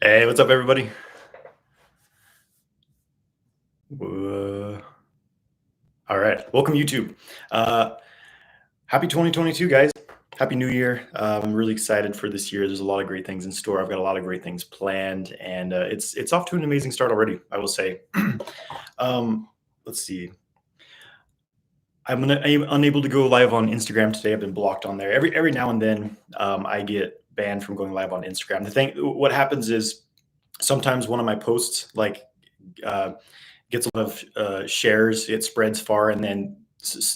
Hey, what's up, everybody? Uh, all right, welcome YouTube. Uh, Happy 2022, guys. Happy New Year. I'm really excited for this year. There's a lot of great things in store. I've got a lot of great things planned, and it's off to an amazing start already, I will say. um, let's see. I'm unable to go live on Instagram today. I've been blocked on there. Every now and then, I get banned from going live on Instagram. The thing, what happens is sometimes one of my posts uh, gets a lot of shares, it spreads far, and then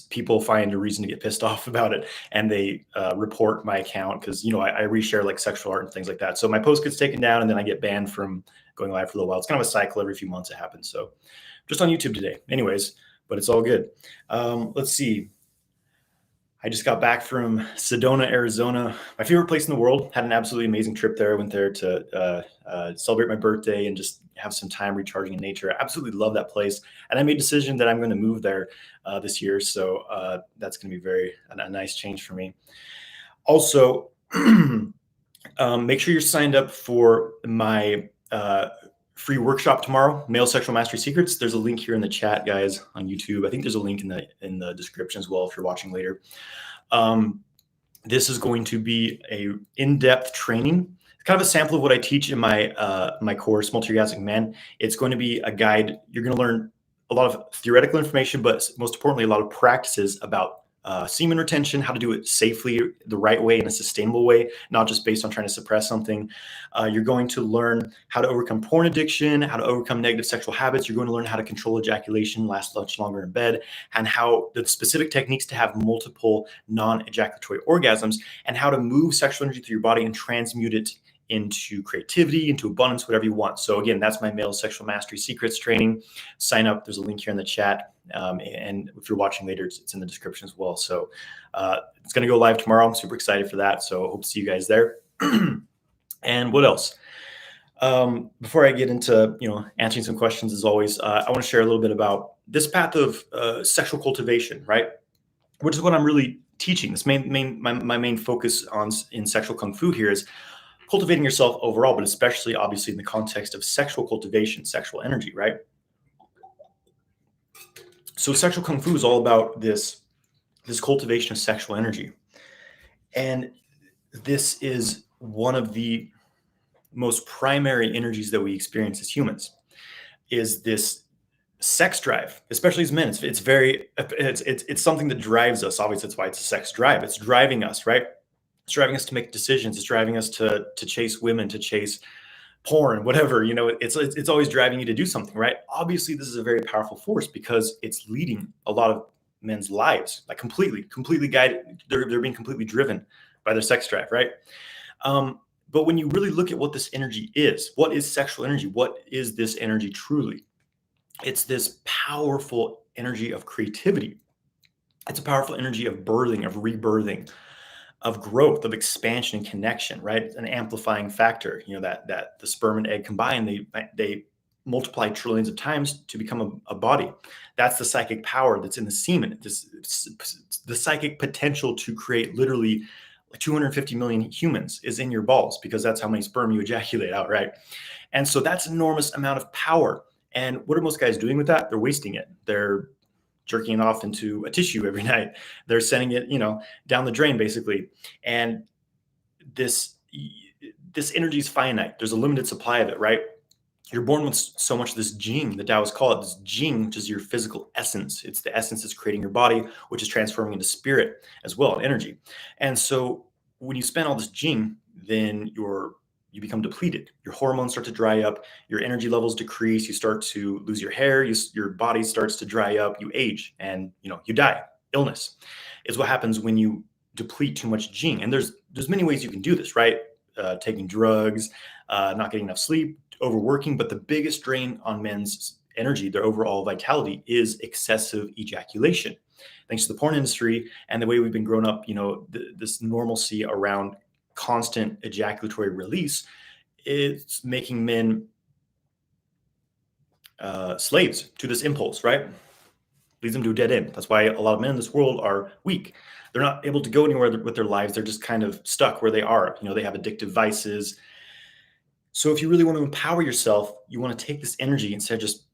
people find a reason to get pissed off about it, and they report my account because I reshare like sexual art and things like that. So my post gets taken down, and then I get banned from going live for a little while. It's kind of a cycle. Every few months it happens. So just on YouTube today, anyways, but it's all good. Let's see. I just got back from Sedona, Arizona, my favorite place in the world. Had an absolutely amazing trip there. I went there to celebrate my birthday and just have some time recharging in nature. I absolutely love that place. And I made a decision that I'm going to move there this year. So that's going to be a nice change for me. Also, make sure you're signed up for my free workshop tomorrow, Male Sexual Mastery Secrets. There's a link here in the chat, guys, on YouTube. I think there's a link in the description as well if you're watching later. This is going to be a in-depth training. It's kind of a sample of what I teach in my my course, Multi-Orgasmic Men. It's going to be a guide. You're going to learn a lot of theoretical information, but most importantly, a lot of practices about semen retention, how to do it safely, the right way, in a sustainable way, not just based on trying to suppress something. You're going to learn how to overcome porn addiction, how to overcome negative sexual habits. You're going to learn how to control ejaculation, last much longer in bed, and how the specific techniques to have multiple non-ejaculatory orgasms, and how to move sexual energy through your body and transmute it into creativity, into abundance, whatever you want. So again, that's my Male Sexual Mastery Secrets training. Sign up. There's a link here in the chat. And if you're watching later, it's in the description as well. So it's going to go live tomorrow. I'm super excited for that. So hope to see you guys there. And what else? Before I get into answering some questions, as always, I want to share a little bit about this path of sexual cultivation, right? Which is what I'm really teaching. This my main focus in sexual kung fu here is cultivating yourself overall, but especially obviously in the context of sexual cultivation, sexual energy, right? So sexual kung fu is all about this cultivation of sexual energy. And this is one of the most primary energies that we experience as humans, is this sex drive, especially as men. It's something that drives us. Obviously, that's why it's a sex drive. It's driving us, right? It's driving us to make decisions. It's driving us to chase women, to chase porn, whatever. It's always driving you to do something, right? Obviously, this is a very powerful force because it's leading a lot of men's lives, like completely guided. They're being completely driven by their sex drive, right? But when you really look at what this energy is, what is sexual energy? What is this energy truly? It's this powerful energy of creativity. It's a powerful energy of birthing, of rebirthing, of growth, of expansion and connection, right? An amplifying factor, that the sperm and egg combine, they multiply trillions of times to become a body. That's the psychic power that's in the semen. The psychic potential to create literally 250 million humans is in your balls, because that's how many sperm you ejaculate out, right? And so that's an enormous amount of power. And what are most guys doing with that? They're wasting it. They're jerking it off into a tissue every night. They're sending it, down the drain, basically. And this energy is finite. There's a limited supply of it, right? You're born with so much of this jing. The Taoists call it this jing, which is your physical essence. It's the essence that's creating your body, which is transforming into spirit as well, and energy. And so when you spend all this jing, then you become depleted. Your hormones start to dry up. Your energy levels decrease. You start to lose your hair. Your body starts to dry up. You age, and you die. Illness is what happens when you deplete too much jing. And there's many ways you can do this, right? Taking drugs, not getting enough sleep, overworking. But the biggest drain on men's energy, their overall vitality, is excessive ejaculation. Thanks to the porn industry and the way we've been grown up, this normalcy around constant ejaculatory release, it's making men slaves to this impulse, right? Leads them to a dead end. That's why a lot of men in this world are weak. They're not able to go anywhere with their lives. They're just kind of stuck where they are. They have addictive vices. So if you really want to empower yourself, you want to take this energy instead of just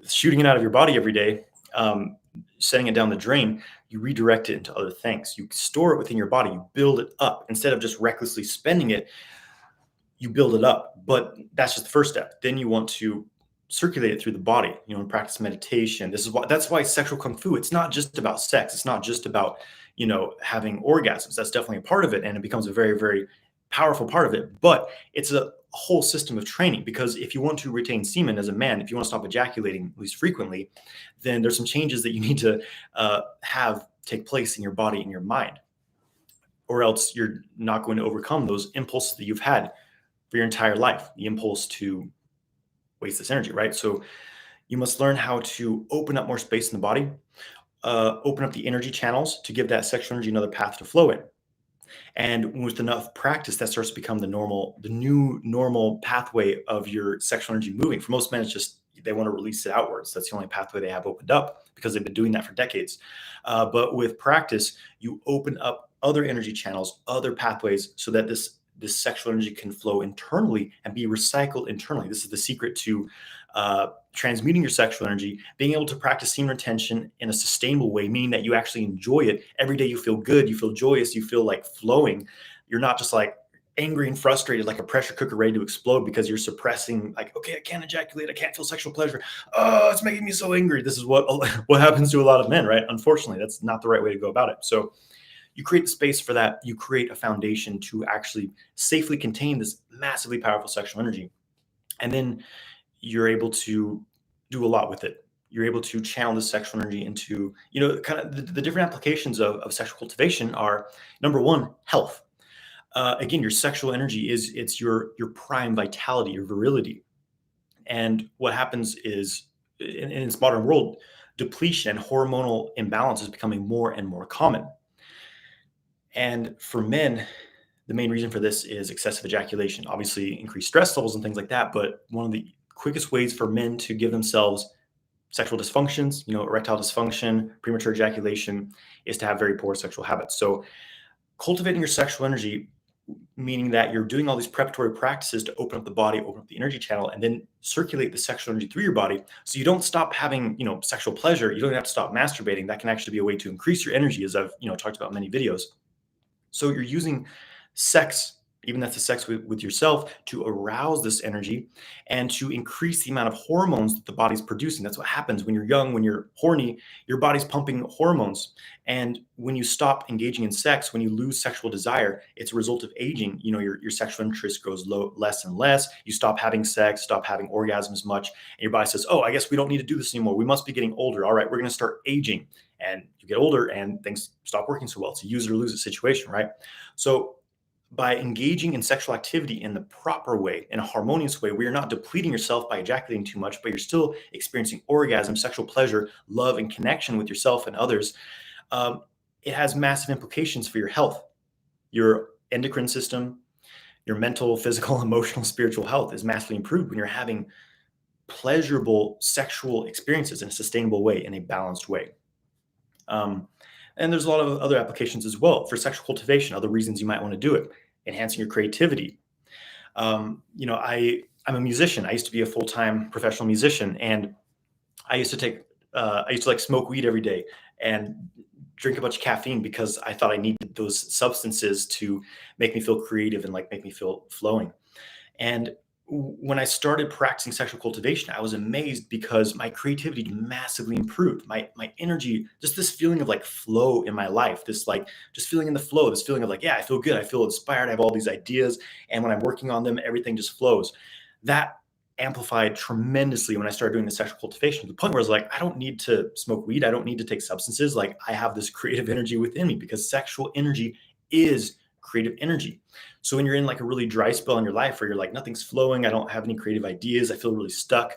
shooting it out of your body every day, um, setting it down the drain. You redirect it into other things. You store it within your body. You build it up instead of just recklessly spending it. You build it up, but that's just the first step. Then you want to circulate it through the body, and practice meditation. That's why sexual kung fu, it's not just about sex. It's not just about, having orgasms. That's definitely a part of it. And it becomes a very, very powerful part of it, but it's a whole system of training, because if you want to retain semen as a man, if you want to stop ejaculating at least frequently, then there's some changes that you need to have take place in your body and your mind, or else you're not going to overcome those impulses that you've had for your entire life, the impulse to waste this energy, right? So you must learn how to open up more space in the body, open up the energy channels to give that sexual energy another path to flow in. And with enough practice, that starts to become the new normal pathway of your sexual energy moving. For most men, it's just they want to release it outwards. That's the only pathway they have opened up because they've been doing that for decades. But with practice, you open up other energy channels, other pathways, so that this sexual energy can flow internally and be recycled internally. This is the secret to transmuting your sexual energy, being able to practice semen retention in a sustainable way, meaning that you actually enjoy it. Every day you feel good, you feel joyous, you feel like flowing. You're not just like angry and frustrated like a pressure cooker ready to explode because you're suppressing, like, okay, I can't ejaculate, I can't feel sexual pleasure. Oh, it's making me so angry. This is what happens to a lot of men, right? Unfortunately, that's not the right way to go about it. So you create the space for that. You create a foundation to actually safely contain this massively powerful sexual energy. And then you're able to do a lot with it. You're able to channel the sexual energy into, kind of the different applications of sexual cultivation are, number one, health. Again, your sexual energy it's your prime vitality, your virility. And what happens is in this modern world, depletion and hormonal imbalance is becoming more and more common. And for men, the main reason for this is excessive ejaculation, obviously increased stress levels and things like that. But one of the quickest ways for men to give themselves sexual dysfunctions, erectile dysfunction, premature ejaculation, is to have very poor sexual habits. So cultivating your sexual energy, meaning that you're doing all these preparatory practices to open up the body, open up the energy channel, and then circulate the sexual energy through your body. So you don't stop having, sexual pleasure. You don't have to stop masturbating. That can actually be a way to increase your energy, as I've, talked about in many videos. So you're using sex, even that's the sex with yourself, to arouse this energy and to increase the amount of hormones that the body's producing. That's what happens when you're young, when you're horny, your body's pumping hormones. And when you stop engaging in sex, when you lose sexual desire, it's a result of aging. Your sexual interest goes less and less. You stop having sex, stop having orgasms much. And your body says, oh, I guess we don't need to do this anymore. We must be getting older. All right, we're going to start aging. And you get older and things stop working so well. It's a use it or lose it situation, right? So by engaging in sexual activity in the proper way, in a harmonious way, where you're not depleting yourself by ejaculating too much, but you're still experiencing orgasm, sexual pleasure, love, and connection with yourself and others, it has massive implications for your health. Your endocrine system, your mental, physical, emotional, spiritual health is massively improved when you're having pleasurable sexual experiences in a sustainable way, in a balanced way. And there's a lot of other applications as well for sexual cultivation, other reasons you might want to do it, enhancing your creativity. I'm a musician. I used to be a full-time professional musician, and I used to like smoke weed every day and drink a bunch of caffeine because I thought I needed those substances to make me feel creative and like make me feel flowing. And when I started practicing sexual cultivation, I was amazed because my creativity massively improved. My energy, just this feeling of like flow in my life, this like just feeling in the flow, this feeling of like, yeah, I feel good, I feel inspired, I have all these ideas, and when I'm working on them, everything just flows. That amplified tremendously when I started doing the sexual cultivation, to the point where I was like, I don't need to smoke weed, I don't need to take substances. Like, I have this creative energy within me, because sexual energy is creative energy. So when you're in like a really dry spell in your life where you're like, nothing's flowing, I don't have any creative ideas, I feel really stuck,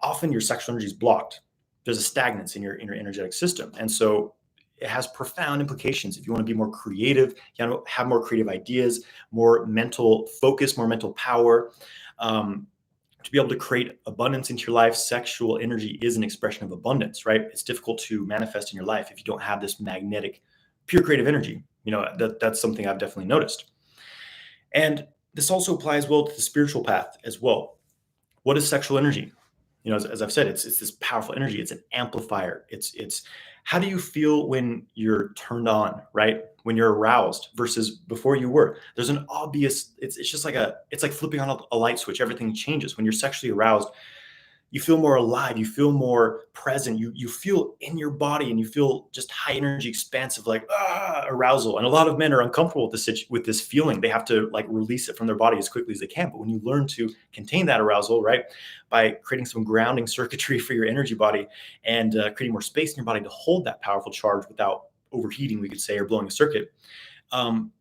often your sexual energy is blocked. There's a stagnance in your energetic system. And so it has profound implications. If you want to be more creative, you want to have more creative ideas, more mental focus, more mental power, to be able to create abundance into your life, sexual energy is an expression of abundance, right? It's difficult to manifest in your life if you don't have this magnetic, pure creative energy. That's something I've definitely noticed. And this also applies well to the spiritual path as well. What is sexual energy? As I've said, it's this powerful energy. It's an amplifier. It's how do you feel when you're turned on, right? When you're aroused versus before you were. There's an obvious. It's just like it's like flipping on a light switch. Everything changes when you're sexually aroused. You feel more alive, you feel more present, you feel in your body, and you feel just high energy, expansive, like arousal. And a lot of men are uncomfortable with this feeling. They have to like release it from their body as quickly as they can. But when you learn to contain that arousal, right, by creating some grounding circuitry for your energy body and creating more space in your body to hold that powerful charge without overheating, we could say, or blowing a circuit, um,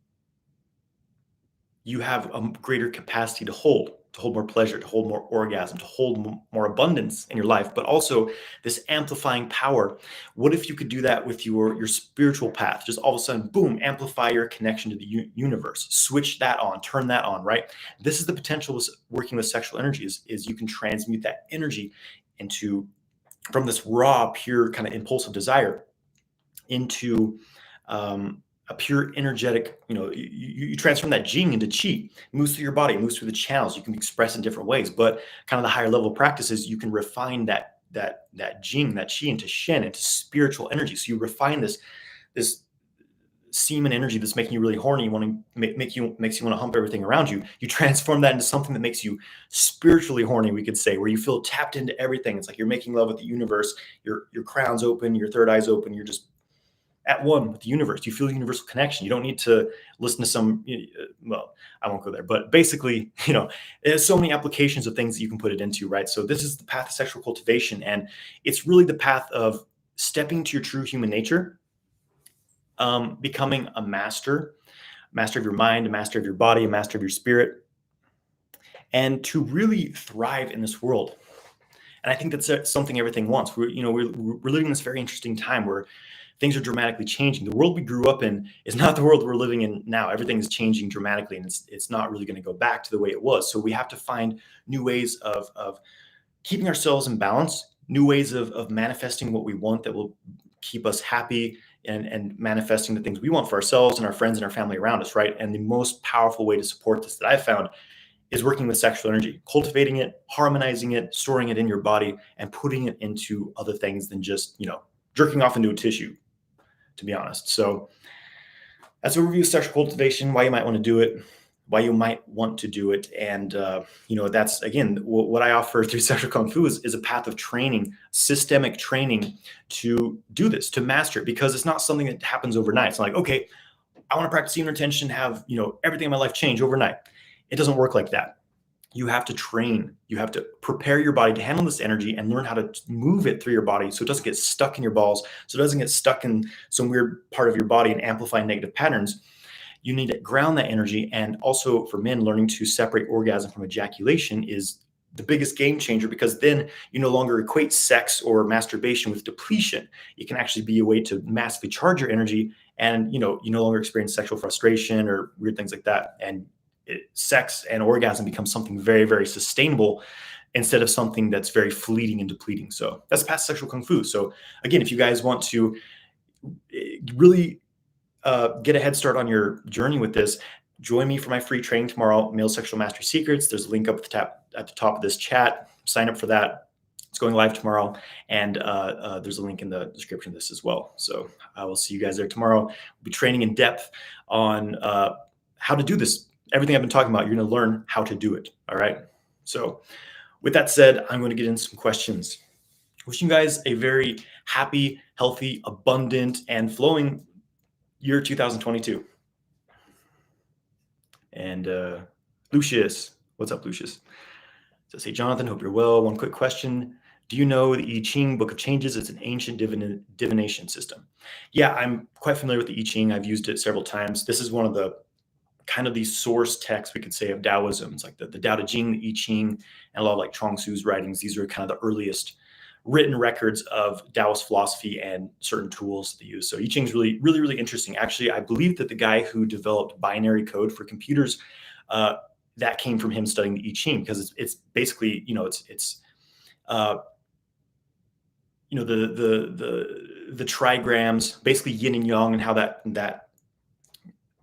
you have a greater capacity to hold more pleasure, to hold more orgasm, to hold more abundance in your life, but also this amplifying power. What if you could do that with your spiritual path? Just all of a sudden, boom, amplify your connection to the universe, switch that on, turn that on, right? This is the potential of working with sexual energy is you can transmute that energy into, from this raw, pure kind of impulsive desire into a pure energetic, you transform that jing into chi. It moves through your body, it moves through the channels. You can express in different ways, but kind of the higher level practices, you can refine that jing, that chi into shen, into spiritual energy. So you refine this semen energy that's making you really horny, you want to makes you want to hump everything around you. You transform that into something that makes you spiritually horny, we could say, where you feel tapped into everything. It's like you're making love with the universe. Your crown's open, your third eye's open. You're just at one with the universe. You feel a universal connection. You don't need to listen to some, well, I won't go there, but basically, there's so many applications of things that you can put it into, right? So this is the path of sexual cultivation. And it's really the path of stepping to your true human nature, becoming a master of your mind, a master of your body, a master of your spirit, and to really thrive in this world. And I think that's something everything wants. We're living in this very interesting time where things are dramatically changing. The world we grew up in is not the world we're living in now. Everything is changing dramatically, and it's not really going to go back to the way it was. So we have to find new ways of keeping ourselves in balance, new ways of manifesting what we want that will keep us happy, and manifesting the things we want for ourselves and our friends and our family around us, right? And the most powerful way to support this that I've found is working with sexual energy, cultivating it, harmonizing it, storing it in your body, and putting it into other things than just, jerking off into a tissue, to be honest. So that's an overview of sexual cultivation, why you might want to do it, And, that's, again, what I offer through sexual kung fu is a path of training, systemic training to do this, to master it, because it's not something that happens overnight. It's not like, okay, I want to practice semen retention, have, everything in my life change overnight. It doesn't work like that. You have to train. You have to prepare your body to handle this energy and learn how to move it through your body so it doesn't get stuck in your balls, so it doesn't get stuck in some weird part of your body and amplify negative patterns. You need to ground that energy. And also for men, learning to separate orgasm from ejaculation is the biggest game changer, because then you no longer equate sex or masturbation with depletion. It can actually be a way to massively charge your energy, and you no longer experience sexual frustration or weird things like that. And sex and orgasm becomes something very, very sustainable instead of something that's very fleeting and depleting. So that's past sexual kung fu. So again, if you guys want to really get a head start on your journey with this, join me for my free training tomorrow, Male Sexual Mastery Secrets. There's a link up at the top of this chat. Sign up for that. It's going live tomorrow, and there's a link in the description of this as well. So I will see you guys there tomorrow. We'll be training in depth on how to do this. Everything I've been talking about, you're going to learn how to do it. All right. So with that said, I'm going to get into some questions. Wishing you guys a very happy, healthy, abundant, and flowing year 2022. And Lucius, what's up, Lucius? So say, Jonathan, hope you're well. One quick question. Do you know the I Ching Book of Changes? It's an ancient divination system. Yeah, I'm quite familiar with the I Ching. I've used it several times. This is one of the kind of these source texts, we could say, of Taoism. It's like the Tao Te Ching, the I Ching, and a lot of like Chuang Tzu's writings. These are kind of the earliest written records of Taoist philosophy and certain tools that they use. So I Ching is really, really, really interesting. Actually, I believe that the guy who developed binary code for computers, that came from him studying the I Ching, because it's basically, the trigrams, basically yin and yang, and how that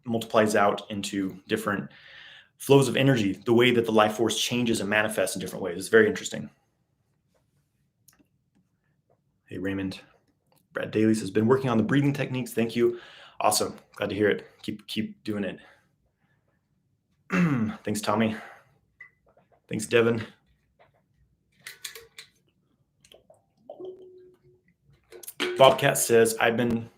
multiplies out into different flows of energy, the way that the life force changes and manifests in different ways. It's very interesting. Hey, Raymond. Brad Daly says, been working on the breathing techniques. Thank you. Awesome. Glad to hear it. Keep doing it. Thanks, Tommy. Thanks, Devin. Bobcat says, I've been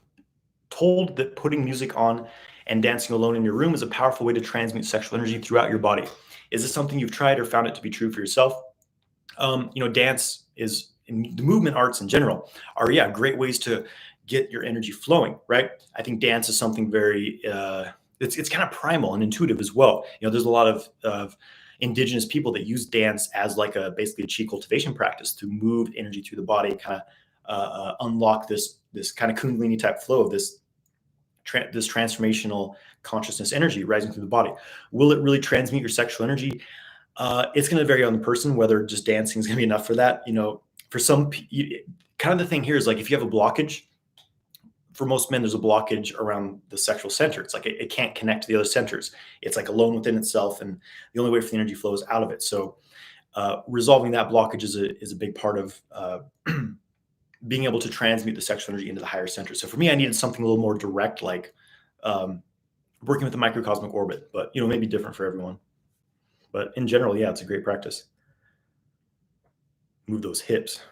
told that putting music on and dancing alone in your room is a powerful way to transmute sexual energy throughout your body. Is this something you've tried or found it to be true for yourself? Dance is, in the movement arts in general, are great ways to get your energy flowing, right? I think dance is something very it's kind of primal and intuitive as well. There's a lot of indigenous people that use dance as like basically a chi cultivation practice to move energy through the body, kind of unlock this kind of Kundalini type flow of this transformational consciousness energy rising through the body. Will it really transmute your sexual energy? It's going to vary on the person, whether just dancing is going to be enough for that. For some, kind of the thing here is like, if you have a blockage, for most men, there's a blockage around the sexual center. It's like it can't connect to the other centers. It's like alone within itself, and the only way for the energy flow is out of it. So resolving that blockage is a big part of being able to transmute the sexual energy into the higher center. So for me, I needed something a little more direct, like working with the microcosmic orbit, but maybe different for everyone. But in general, it's a great practice. Move those hips.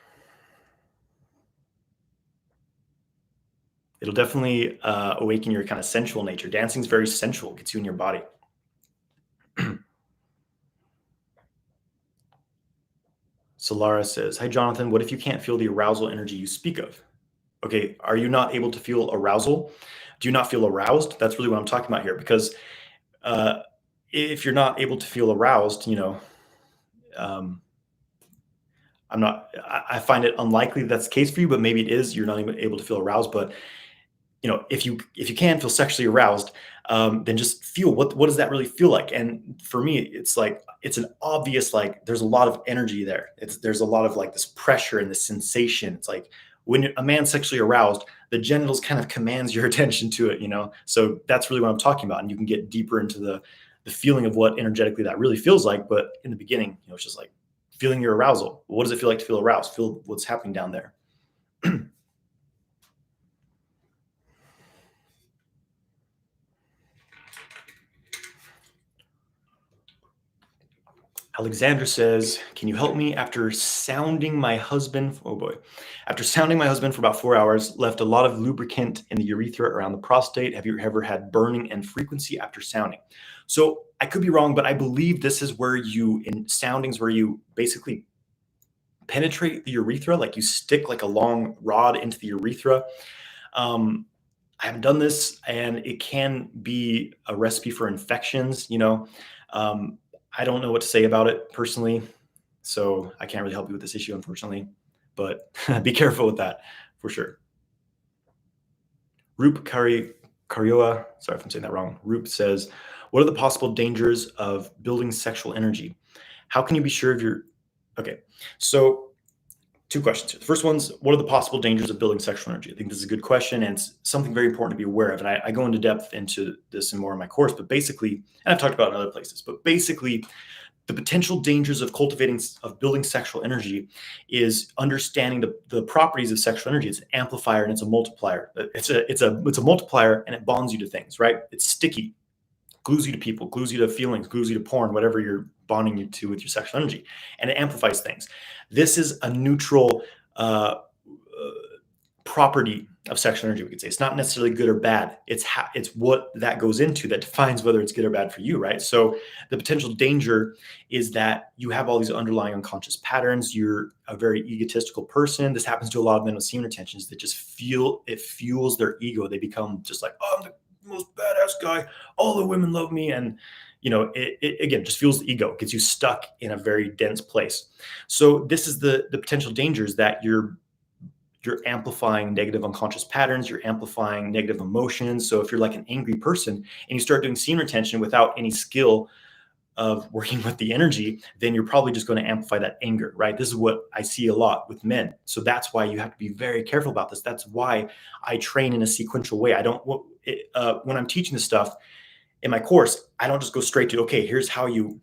It'll definitely awaken your kind of sensual nature. Dancing is very sensual, gets you in your body. Solara says, hi, Jonathan, what if you can't feel the arousal energy you speak of? Okay, are you not able to feel arousal? Do you not feel aroused? That's really what I'm talking about here, because if you're not able to feel aroused, I find it unlikely that's the case for you, but maybe it is. You're not even able to feel aroused. But if you can feel sexually aroused, then just feel what does that really feel like? And for me, it's like, it's an obvious, like, there's a lot of energy there. There's a lot of like this pressure and this sensation. It's like when a man's sexually aroused, the genitals kind of commands your attention to it, So that's really what I'm talking about. And you can get deeper into the feeling of what energetically that really feels like. But in the beginning, it's just like feeling your arousal. What does it feel like to feel aroused? Feel what's happening down there. Alexandra says, can you help me? After sounding my husband for about 4 hours, left a lot of lubricant in the urethra around the prostate. Have you ever had burning and frequency after sounding? So I could be wrong, but I believe this is where in soundings, where you basically penetrate the urethra, like you stick like a long rod into the urethra. I haven't done this, and it can be a recipe for infections, I don't know what to say about it personally, so I can't really help you with this issue, unfortunately, but be careful with that for sure. Roop Karioa, sorry if I'm saying that wrong. Roop says, what are the possible dangers of building sexual energy? How can you be sure of your... Okay, so 2 questions here. The first one's, what are the possible dangers of building sexual energy? I think this is a good question, and it's something very important to be aware of. And I go into depth into this and more in my course, but basically, and I've talked about it in other places, but basically, the potential dangers of building sexual energy is understanding the properties of sexual energy. It's an amplifier and it's a multiplier. It's a multiplier, and it bonds you to things, right? It's sticky, glues you to people, glues you to feelings, glues you to porn, whatever you're bonding you to with your sexual energy, and it amplifies things. This is a neutral property of sexual energy, we could say. It's not necessarily good or bad. It's what that goes into that defines whether it's good or bad for you, right? So the potential danger is that you have all these underlying unconscious patterns. You're a very egotistical person. This happens to a lot of men with semen retentions that just it fuels their ego. They become just like, oh, I'm the most badass guy. All the women love me. And it again just fuels the ego, gets you stuck in a very dense place. So this is the potential dangers, that you're amplifying negative unconscious patterns, you're amplifying negative emotions. So if you're like an angry person and you start doing semen retention without any skill of working with the energy, then you're probably just going to amplify that anger, right? This is what I see a lot with men. So that's why you have to be very careful about this. That's why I train in a sequential way. I don't, when I'm teaching this stuff, in my course, I don't just go straight to, okay, here's how you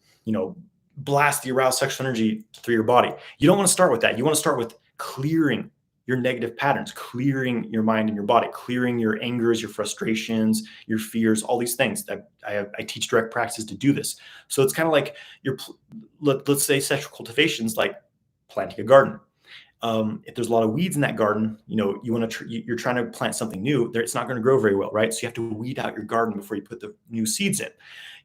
blast the aroused sexual energy through your body. You don't want to start with that. You want to start with clearing your negative patterns, clearing your mind and your body, clearing your angers, your frustrations, your fears, all these things. I teach direct practices to do this. So it's kind of like let's say sexual cultivation is like planting a garden. If there's a lot of weeds in that garden, you're trying to plant something new. It's not going to grow very well, right? So you have to weed out your garden before you put the new seeds in.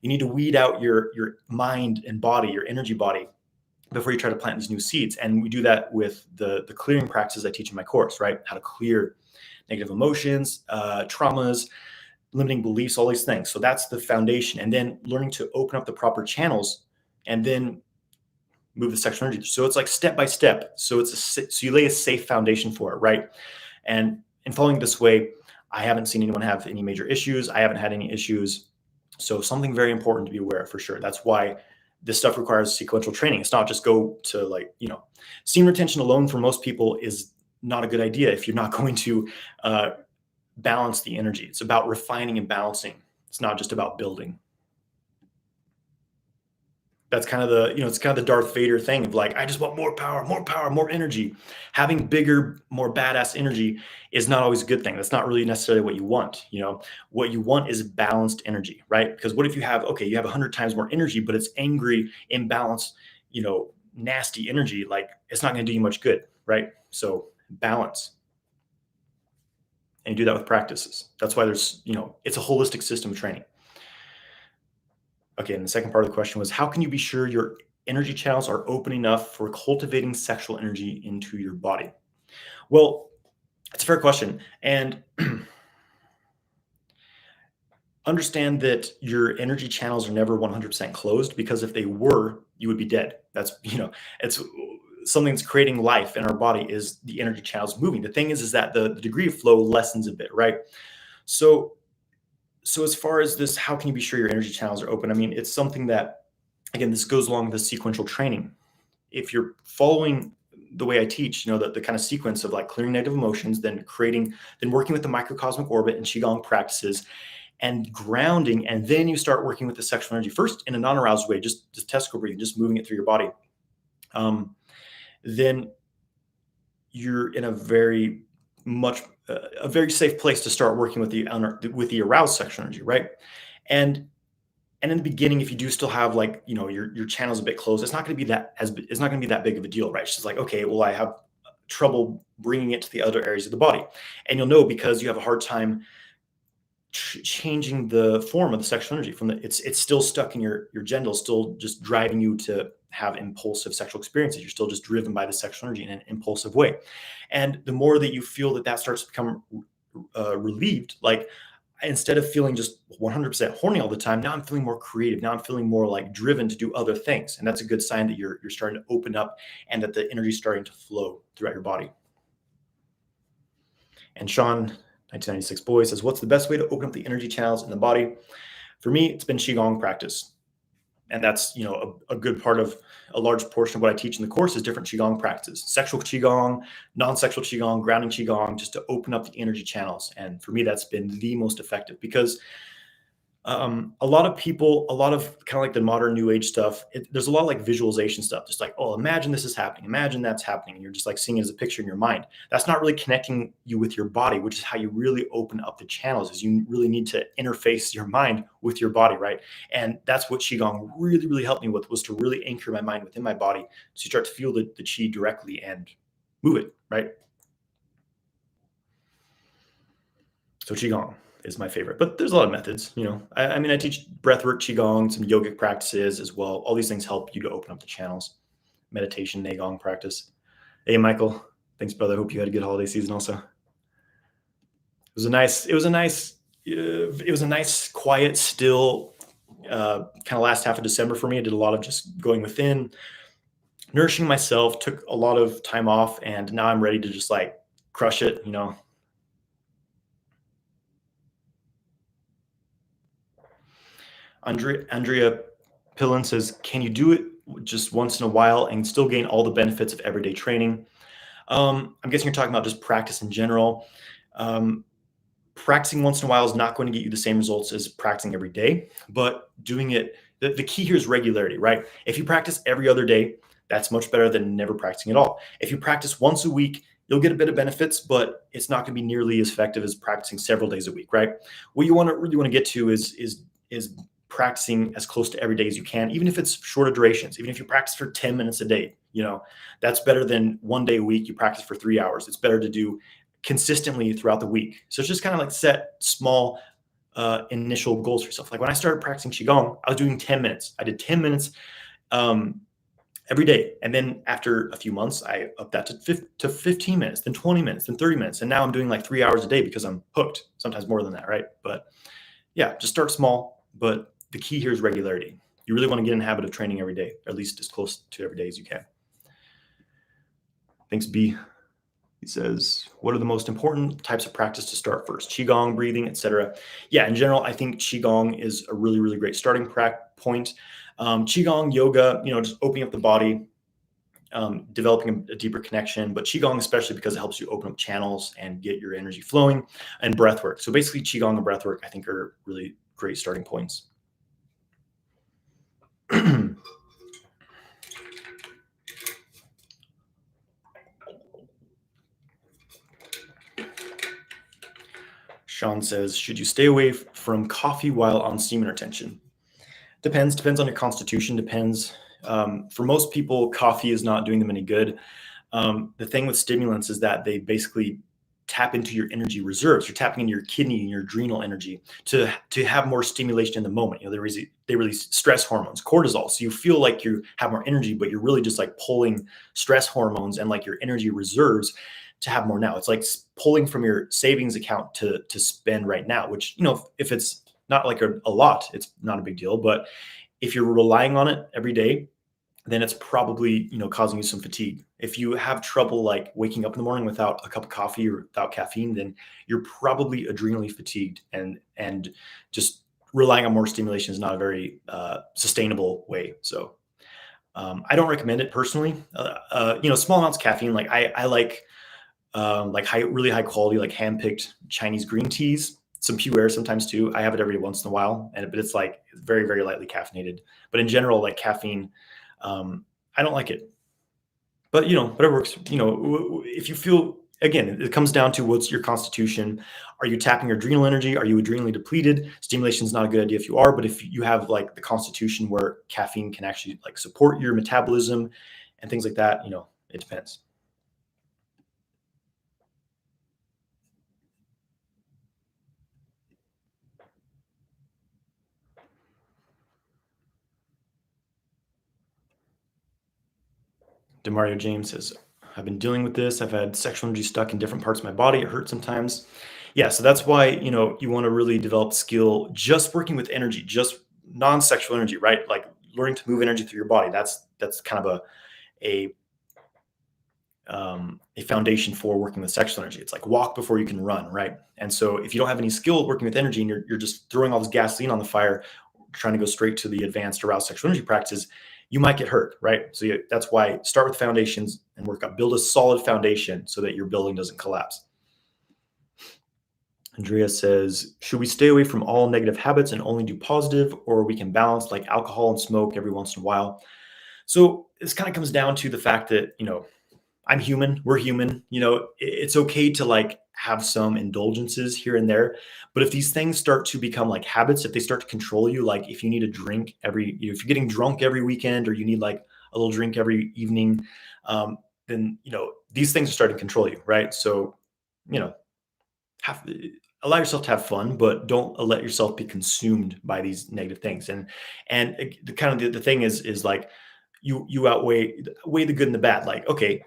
You need to weed out your mind and body, your energy body, before you try to plant these new seeds. And we do that with the clearing practices I teach in my course, right? How to clear negative emotions, traumas, limiting beliefs, all these things. So that's the foundation. And then learning to open up the proper channels and then move the sexual energy. So it's like step by step. So so you lay a safe foundation for it, right? And in following this way, I haven't seen anyone have any major issues. I haven't had any issues. So something very important to be aware of for sure. That's why this stuff requires sequential training. It's not just go to semen retention alone for most people is not a good idea if you're not going to balance the energy. It's about refining and balancing. It's not just about building. That's kind of it's kind of the Darth Vader thing of like, I just want more power, more energy. Having bigger, more badass energy is not always a good thing. That's not really necessarily what you want. What you want is balanced energy, right? Because what if you have 100 times more energy, but it's angry, imbalanced, nasty energy? Like it's not going to do you much good, right? So balance. And you do that with practices. That's why there's, it's a holistic system of training. Okay, and the second part of the question was, how can you be sure your energy channels are open enough for cultivating sexual energy into your body? Well, it's a fair question. And understand that your energy channels are never 100% closed, because if they were, you would be dead. That's, it's something that's creating life in our body is the energy channels moving. The thing is that the degree of flow lessens a bit, right? So as far as this, how can you be sure your energy channels are open? I mean, it's something that, again, this goes along with the sequential training. If you're following the way I teach, the kind of sequence of like clearing negative emotions, then working with the microcosmic orbit and Qigong practices and grounding, and then you start working with the sexual energy first in a non-aroused way, just testicle breathing, just moving it through your body. Then you're in a very safe place to start working with the aroused sexual energy, right? And in the beginning, if you do still have your channels a bit closed, it's not going to be that big of a deal, right? It's just like, okay, well, I have trouble bringing it to the other areas of the body, and you'll know because you have a hard time changing the form of the sexual energy from it's still stuck in your genitals, still just driving you to have impulsive sexual experiences. You're still just driven by the sexual energy in an impulsive way. And the more that you feel that starts to become relieved, like instead of feeling just 100% horny all the time, now I'm feeling more creative. Now I'm feeling more like driven to do other things. And that's a good sign that you're starting to open up and that the energy is starting to flow throughout your body. And Sean, 1996 boy, says, what's the best way to open up the energy channels in the body? For me, it's been Qigong practice. And that's, a good part of a large portion of what I teach in the course is different Qigong practices, sexual Qigong, non-sexual Qigong, grounding Qigong, just to open up the energy channels. And for me, that's been the most effective, because a lot of kind of like the modern new age stuff, there's a lot of like visualization stuff, just like, oh, imagine this is happening, imagine that's happening, and you're just like seeing it as a picture in your mind. That's not really connecting you with your body, which is how you really open up the channels. Is you really need to interface your mind with your body, right? And that's what Qigong really, really helped me with, was to really anchor my mind within my body, so you start to feel the Qi directly and move it, right? So Qigong is my favorite, but there's a lot of methods. I mean, I teach breathwork, Qigong, some yogic practices as well. All these things help you to open up the channels. Meditation, Neigong practice. Hey, Michael, thanks, brother. Hope you had a good holiday season. Also, it was a nice, quiet, still, kind of last half of December for me. I did a lot of just going within, nourishing myself. Took a lot of time off, and now I'm ready to just like crush it. Andrea Pillin says, can you do it just once in a while and still gain all the benefits of everyday training? I'm guessing you're talking about just practice in general. practicing once in a while is not going to get you the same results as practicing every day, but doing it, the key here is regularity, right? If you practice every other day, that's much better than never practicing at all. If you practice once a week, you'll get a bit of benefits, but it's not going to be nearly as effective as practicing several days a week, right? What you really want to get to is practicing as close to every day as you can, even if it's shorter durations. Even if you practice for 10 minutes a day, that's better than one day a week you practice for 3 hours. It's better to do consistently throughout the week. So it's just kind of like set small initial goals for yourself. Like when I started practicing Qigong, I was doing 10 minutes. I did 10 minutes every day. And then after a few months, I upped that to 15 minutes, then 20 minutes, then 30 minutes. And now I'm doing like 3 hours a day because I'm hooked, sometimes more than that, right? But yeah, just start small. But the key here is regularity. You really want to get in the habit of training every day, or at least as close to every day as you can. Thanks, B. He says, what are the most important types of practice to start first? Qigong, breathing, etc. Yeah, in general, I think Qigong is a really, really great starting point. Qigong, yoga, just opening up the body, developing a deeper connection. But Qigong, especially because it helps you open up channels and get your energy flowing, and breath work. So basically, Qigong and breath work, I think, are really great starting points. Sean says, should you stay away from coffee while on semen retention? Depends on your constitution, depends. For most people, coffee is not doing them any good. The thing with stimulants is that they basically tap into your energy reserves. You're tapping into your kidney and your adrenal energy to have more stimulation in the moment. They release stress hormones, cortisol. So you feel like you have more energy, but you're really just like pulling stress hormones and like your energy reserves to have more now. It's like pulling from your savings account to spend right now, which, if it's not like a lot, it's not a big deal. But if you're relying on it every day, then it's probably, causing you some fatigue. If you have trouble like waking up in the morning without a cup of coffee or without caffeine, then you're probably adrenally fatigued, and just relying on more stimulation is not a very sustainable way. So I don't recommend it personally. Small amounts of caffeine, like I like really high quality, like hand-picked Chinese green teas, some pu'er sometimes too. I have it every once in a while, but it's like very, very lightly caffeinated. But in general, like caffeine, I don't like it. But but it works. If you feel, again, it comes down to what's your constitution. Are you tapping your adrenal energy? Are you adrenally depleted? Stimulation is not a good idea if you are, but if you have like the constitution where caffeine can actually like support your metabolism and things like that, it depends. Demario James says, I've been dealing with this. I've had sexual energy stuck in different parts of my body. It hurts sometimes. Yeah, so that's why, you want to really develop skill just working with energy, just non-sexual energy, right? Like learning to move energy through your body. That's kind of a a foundation for working with sexual energy. It's like walk before you can run, right? And so if you don't have any skill working with energy and you're just throwing all this gasoline on the fire, trying to go straight to the advanced aroused sexual energy practices, you might get hurt, right? So that's why start with foundations and work up, build a solid foundation so that your building doesn't collapse. Andrea says, should we stay away from all negative habits and only do positive, or we can balance like alcohol and smoke every once in a while? So this kind of comes down to the fact that, I'm human. We're human. It's okay to like have some indulgences here and there. But if these things start to become like habits, if they start to control you, like if you need a drink if you're getting drunk every weekend, or you need like a little drink every evening, then, these things are starting to control you, right? So, you know, have allow yourself to have fun, but don't let yourself be consumed by these negative things. And the kind of the thing is like you weigh the good and the bad. Like, okay,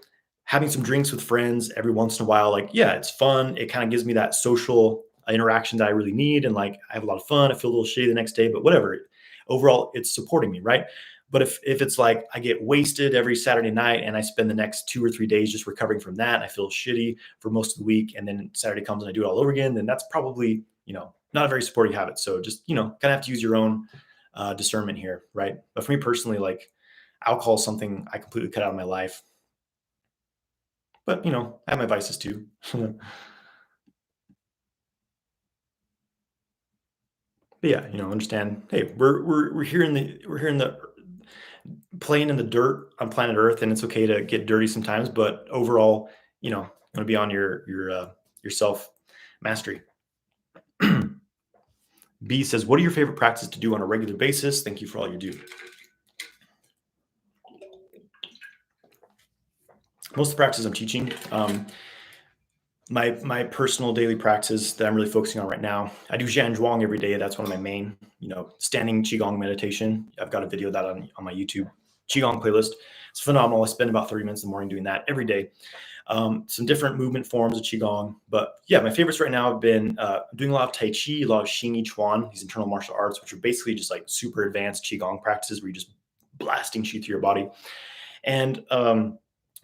having some drinks with friends every once in a while, like, yeah, it's fun. It kind of gives me that social interaction that I really need, and like I have a lot of fun. I feel a little shitty the next day, but whatever. Overall, it's supporting me, right? But if it's like I get wasted every Saturday night and I spend the next 2 or 3 days just recovering from that, and I feel shitty for most of the week, and then Saturday comes and I do it all over again, then that's probably, not a very supportive habit. So just, kind of have to use your own discernment here, right? But for me personally, like alcohol is something I completely cut out of my life. But, I have my vices too. But yeah, understand. Hey, we're here in the playing in the dirt on planet Earth, and it's okay to get dirty sometimes. But overall, you want to be on your self mastery. B says, "What are your favorite practices to do on a regular basis? Thank you for all you do." Most of the practices I'm teaching, my personal daily practice that I'm really focusing on right now, I do Zhan Zhuang every day. That's one of my main, standing Qigong meditation. I've got a video of that on my YouTube Qigong playlist. It's phenomenal. I spend about 30 minutes in the morning doing that every day. Some different movement forms of Qigong. But yeah, my favorites right now have been doing a lot of Tai Chi, a lot of Xing Yi Chuan, these internal martial arts, which are basically just like super advanced Qigong practices where you're just blasting Qi through your body. And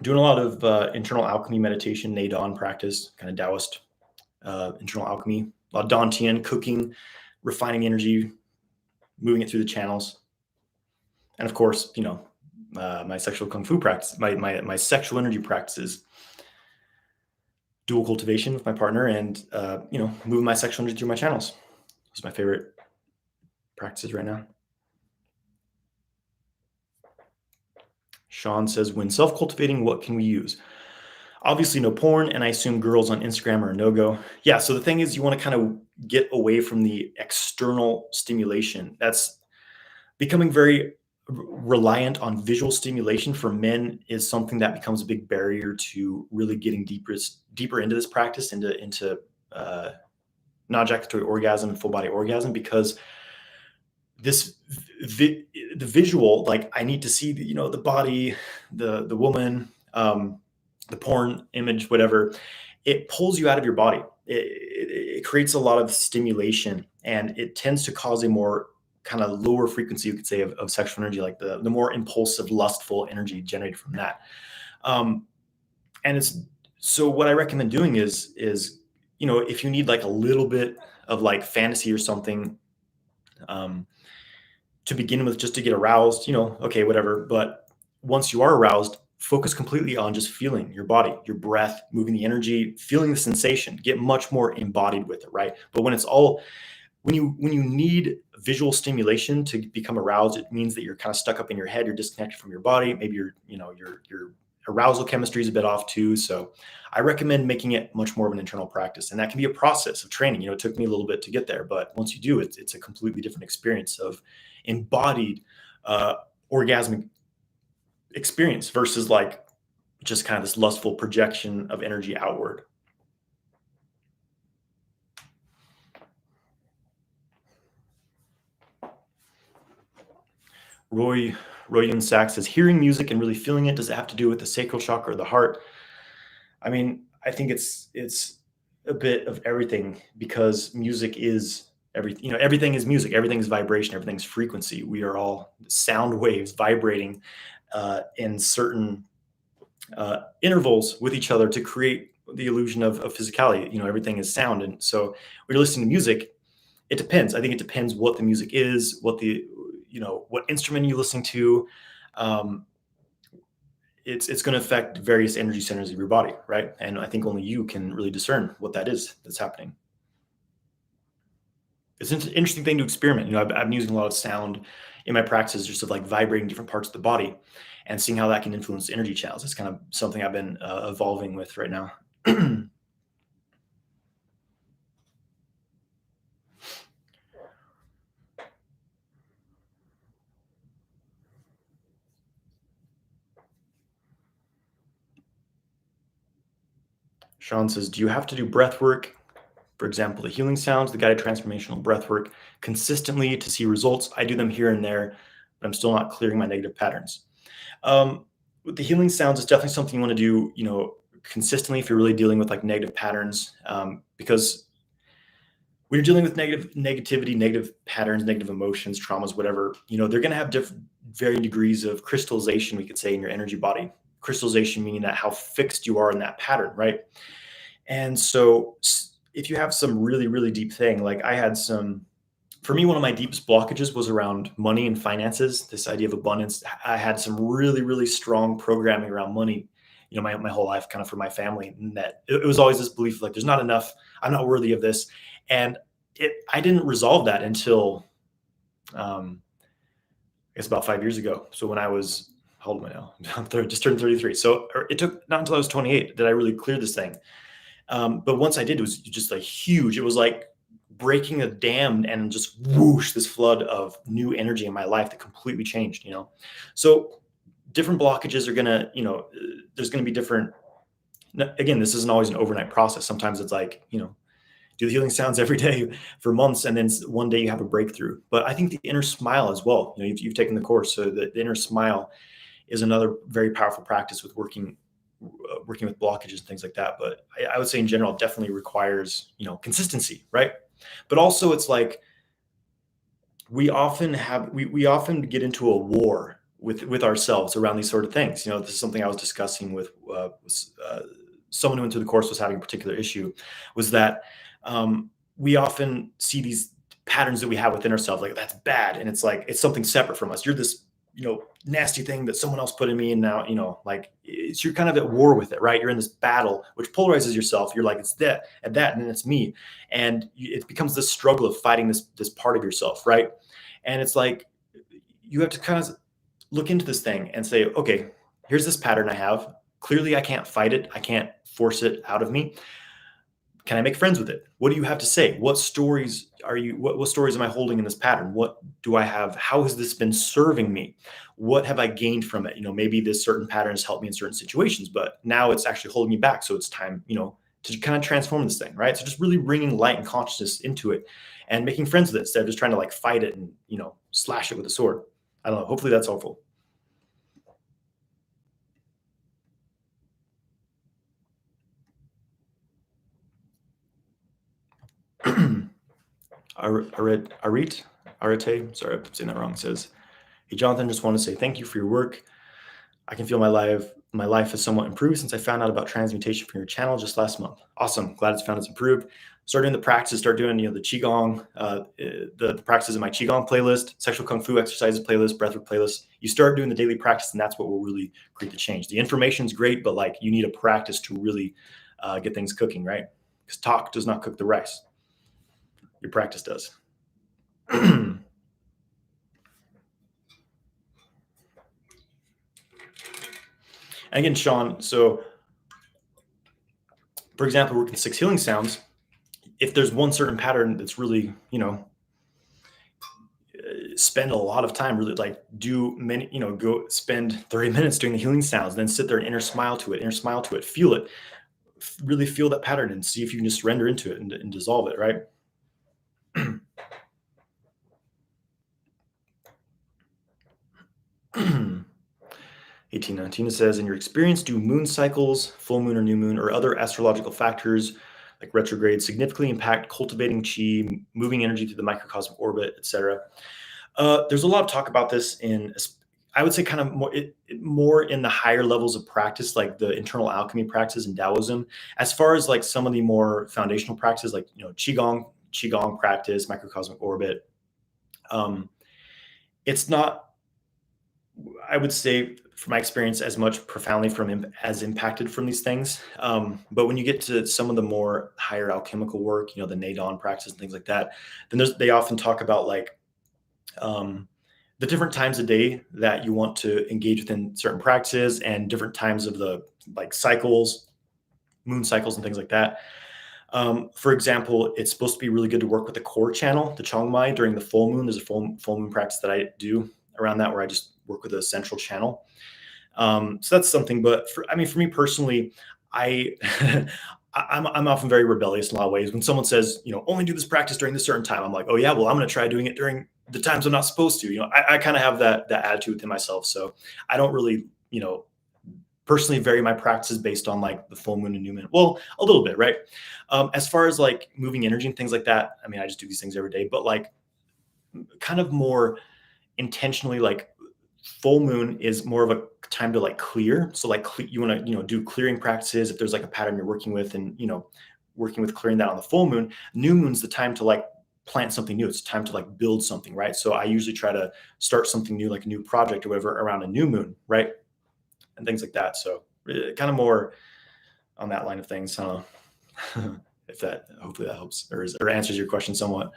doing a lot of internal alchemy meditation, Neidan practice, kind of Taoist internal alchemy, a lot of Dantian, cooking, refining energy, moving it through the channels. And of course, my sexual kung fu practice, my sexual energy practices, dual cultivation with my partner, and moving my sexual energy through my channels. Those are my favorite practices right now. Sean says, when self-cultivating, what can we use? Obviously no porn, and I assume girls on Instagram are a no-go. Yeah, so the thing is, you want to kind of get away from the external stimulation. That's becoming very reliant on visual stimulation for men is something that becomes a big barrier to really getting deeper into this practice, into non-ejaculatory orgasm and full body orgasm, because the visual, like I need to see the body, the woman, the porn image, whatever, it pulls you out of your body. It creates a lot of stimulation, and it tends to cause a more kind of lower frequency, you could say, of sexual energy, like the more impulsive, lustful energy generated from that. And so what I recommend doing is if you need like a little bit of like fantasy or something, to begin with, just to get aroused, okay, whatever. But once you are aroused, focus completely on just feeling your body, your breath, moving the energy, feeling the sensation, get much more embodied with it, right? But when you need visual stimulation to become aroused, it means that you're kind of stuck up in your head, you're disconnected from your body. Maybe your arousal chemistry is a bit off too. So I recommend making it much more of an internal practice. And that can be a process of training. It took me a little bit to get there, but once you do, it's a completely different experience of embodied orgasmic experience versus like just kind of this lustful projection of energy outward. Roy Sachs says, hearing music and really feeling it, does it have to do with the sacral chakra or the heart? I mean, I think it's a bit of everything, because music is everything. Everything is music. Everything is vibration. Everything's frequency. We are all sound waves vibrating in certain intervals with each other to create the illusion of physicality. Everything is sound. And so when you're listening to music, it depends. I think it depends what the music is, what instrument you're listening to. It's going to affect various energy centers of your body, right? And I think only you can really discern what that is that's happening. It's an interesting thing to experiment. I've been using a lot of sound in my practices, just of like vibrating different parts of the body and seeing how that can influence energy channels. It's kind of something I've been evolving with right now. Sean says, do you have to do breath work, for example, the healing sounds, the guided transformational breath work, consistently to see results? I do them here and there, but I'm still not clearing my negative patterns. With the healing sounds, it's definitely something you want to do, consistently if you're really dealing with like negative patterns, because when you're dealing with negativity, negative patterns, negative emotions, traumas, whatever, they're going to have varying degrees of crystallization, we could say, in your energy body. Crystallization meaning that how fixed you are in that pattern, right? And so if you have some really, really deep thing, like for me, one of my deepest blockages was around money and finances, this idea of abundance. I had some really, really strong programming around money, my whole life, kind of for my family. And that it was always this belief, like, there's not enough, I'm not worthy of this. And I didn't resolve that until, I guess about 5 years ago. So when I was, how old am I now? Just turned 33. So it took not until I was 28 that I really cleared this thing. But once I did, it was just like huge. It was like breaking a dam and just whoosh, this flood of new energy in my life that completely changed, So different blockages are gonna, there's gonna be different. Again, this isn't always an overnight process. Sometimes it's like, do the healing sounds every day for months, and then one day you have a breakthrough. But I think the inner smile as well. You've taken the course, so the inner smile is another very powerful practice with working with blockages and things like that. But I would say in general, it definitely requires consistency, right? But also, it's like we often get into a war with ourselves around these sort of things. This is something I was discussing with someone who went through the course was having a particular issue, was that we often see these patterns that we have within ourselves, like that's bad, and it's like it's something separate from us. You're this nasty thing that someone else put in me, and now you're kind of at war with it, right? You're in this battle which polarizes yourself. You're like, it's that and that, and then it's me, and it becomes this struggle of fighting this part of yourself, right? And it's like you have to kind of look into this thing and say, okay, here's this pattern I have. Clearly I can't fight it, I can't force it out of me. Can I make friends with it? What do you have to say? What stories are you, what stories am I holding in this pattern? What do I have? How has this been serving me? What have I gained from it? Maybe this certain pattern has helped me in certain situations, but now it's actually holding me back. So it's time, to kind of transform this thing, right? So just really bringing light and consciousness into it and making friends with it instead of just trying to like fight it and, slash it with a sword. I don't know. Hopefully that's helpful. Arete, sorry, I'm saying that wrong, says, hey, Jonathan, just want to say thank you for your work. I can feel my life has somewhat improved since I found out about transmutation from your channel just last month. Awesome. Glad it's found it's improved. Start doing the practice, start doing, the Qigong, the practices in my Qigong playlist, sexual Kung Fu exercises playlist, breathwork playlist. You start doing the daily practice, and that's what will really create the change. The information is great, but like you need a practice to really get things cooking, right? Because talk does not cook the rice. Your practice does. And again, Sean, so for example, working 6 healing sounds, if there's one certain pattern that's really, spend a lot of time really like do many, go spend 30 minutes doing the healing sounds, then sit there and inner smile to it, feel it, really feel that pattern and see if you can just surrender into it and dissolve it, right? 1819 says, in your experience, do moon cycles, full moon or new moon, or other astrological factors like retrograde significantly impact cultivating chi, moving energy through the microcosmic orbit, etc.? There's a lot of talk about this in, I would say, kind of more in the higher levels of practice, like the internal alchemy practice in Taoism. As far as like some of the more foundational practices, like Qigong practice, microcosmic orbit, it's not, I would say, from my experience, as much profoundly as impacted from these things. But when you get to some of the more higher alchemical work, the Nadon practice and things like that, then they often talk about like the different times a day that you want to engage within certain practices and different times of the like cycles, moon cycles and things like that. For example, it's supposed to be really good to work with the core channel, the Chongmai, during the full moon. There's a full moon practice that I do around that where I just work with a central channel. So that's something. But for me personally, I'm often very rebellious in a lot of ways. When someone says, only do this practice during this certain time, I'm like, oh yeah, well, I'm going to try doing it during the times I'm not supposed to. I kind of have that attitude within myself. So I don't really, personally vary my practices based on like the full moon and new moon. Well, a little bit, right? As far as like moving energy and things like that, I just do these things every day, but like kind of more intentionally, like full moon is more of a time to like clear. So like you want to, do clearing practices if there's like a pattern you're working with and, working with clearing that on the full moon. New moon's the time to like plant something new. It's time to like build something, right? So I usually try to start something new, like a new project or whatever around a new moon, right? And things like that. So kind of more on that line of things. if that, hopefully that helps or answers your question somewhat.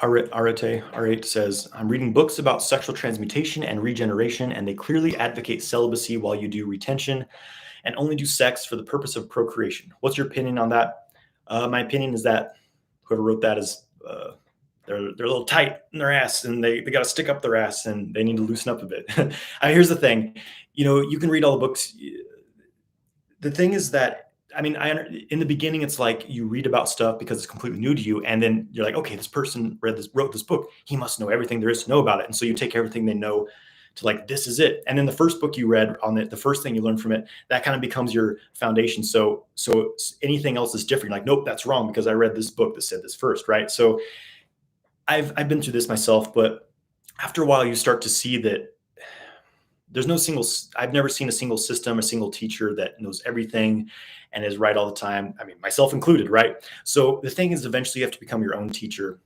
Arate says, I'm reading books about sexual transmutation and regeneration, and they clearly advocate celibacy while you do retention and only do sex for the purpose of procreation. What's your opinion on that? My opinion is that whoever wrote that is they're a little tight in their ass, and they got to stick up their ass, and they need to loosen up a bit. Here's the thing, you can read all the books. The thing is that, I mean, in the beginning, it's like you read about stuff because it's completely new to you, and then you're like, okay, this person wrote this book. He must know everything there is to know about it, and so you take everything they know to like, this is it. And then the first book you read on it, the first thing you learn from it, that kind of becomes your foundation. So anything else is different. Like, nope, that's wrong because I read this book that said this first, right? So I've been through this myself, but after a while, you start to see that there's no single, I've never seen a single system, a single teacher that knows everything and is right all the time. I mean, myself included, right? So the thing is, eventually you have to become your own teacher.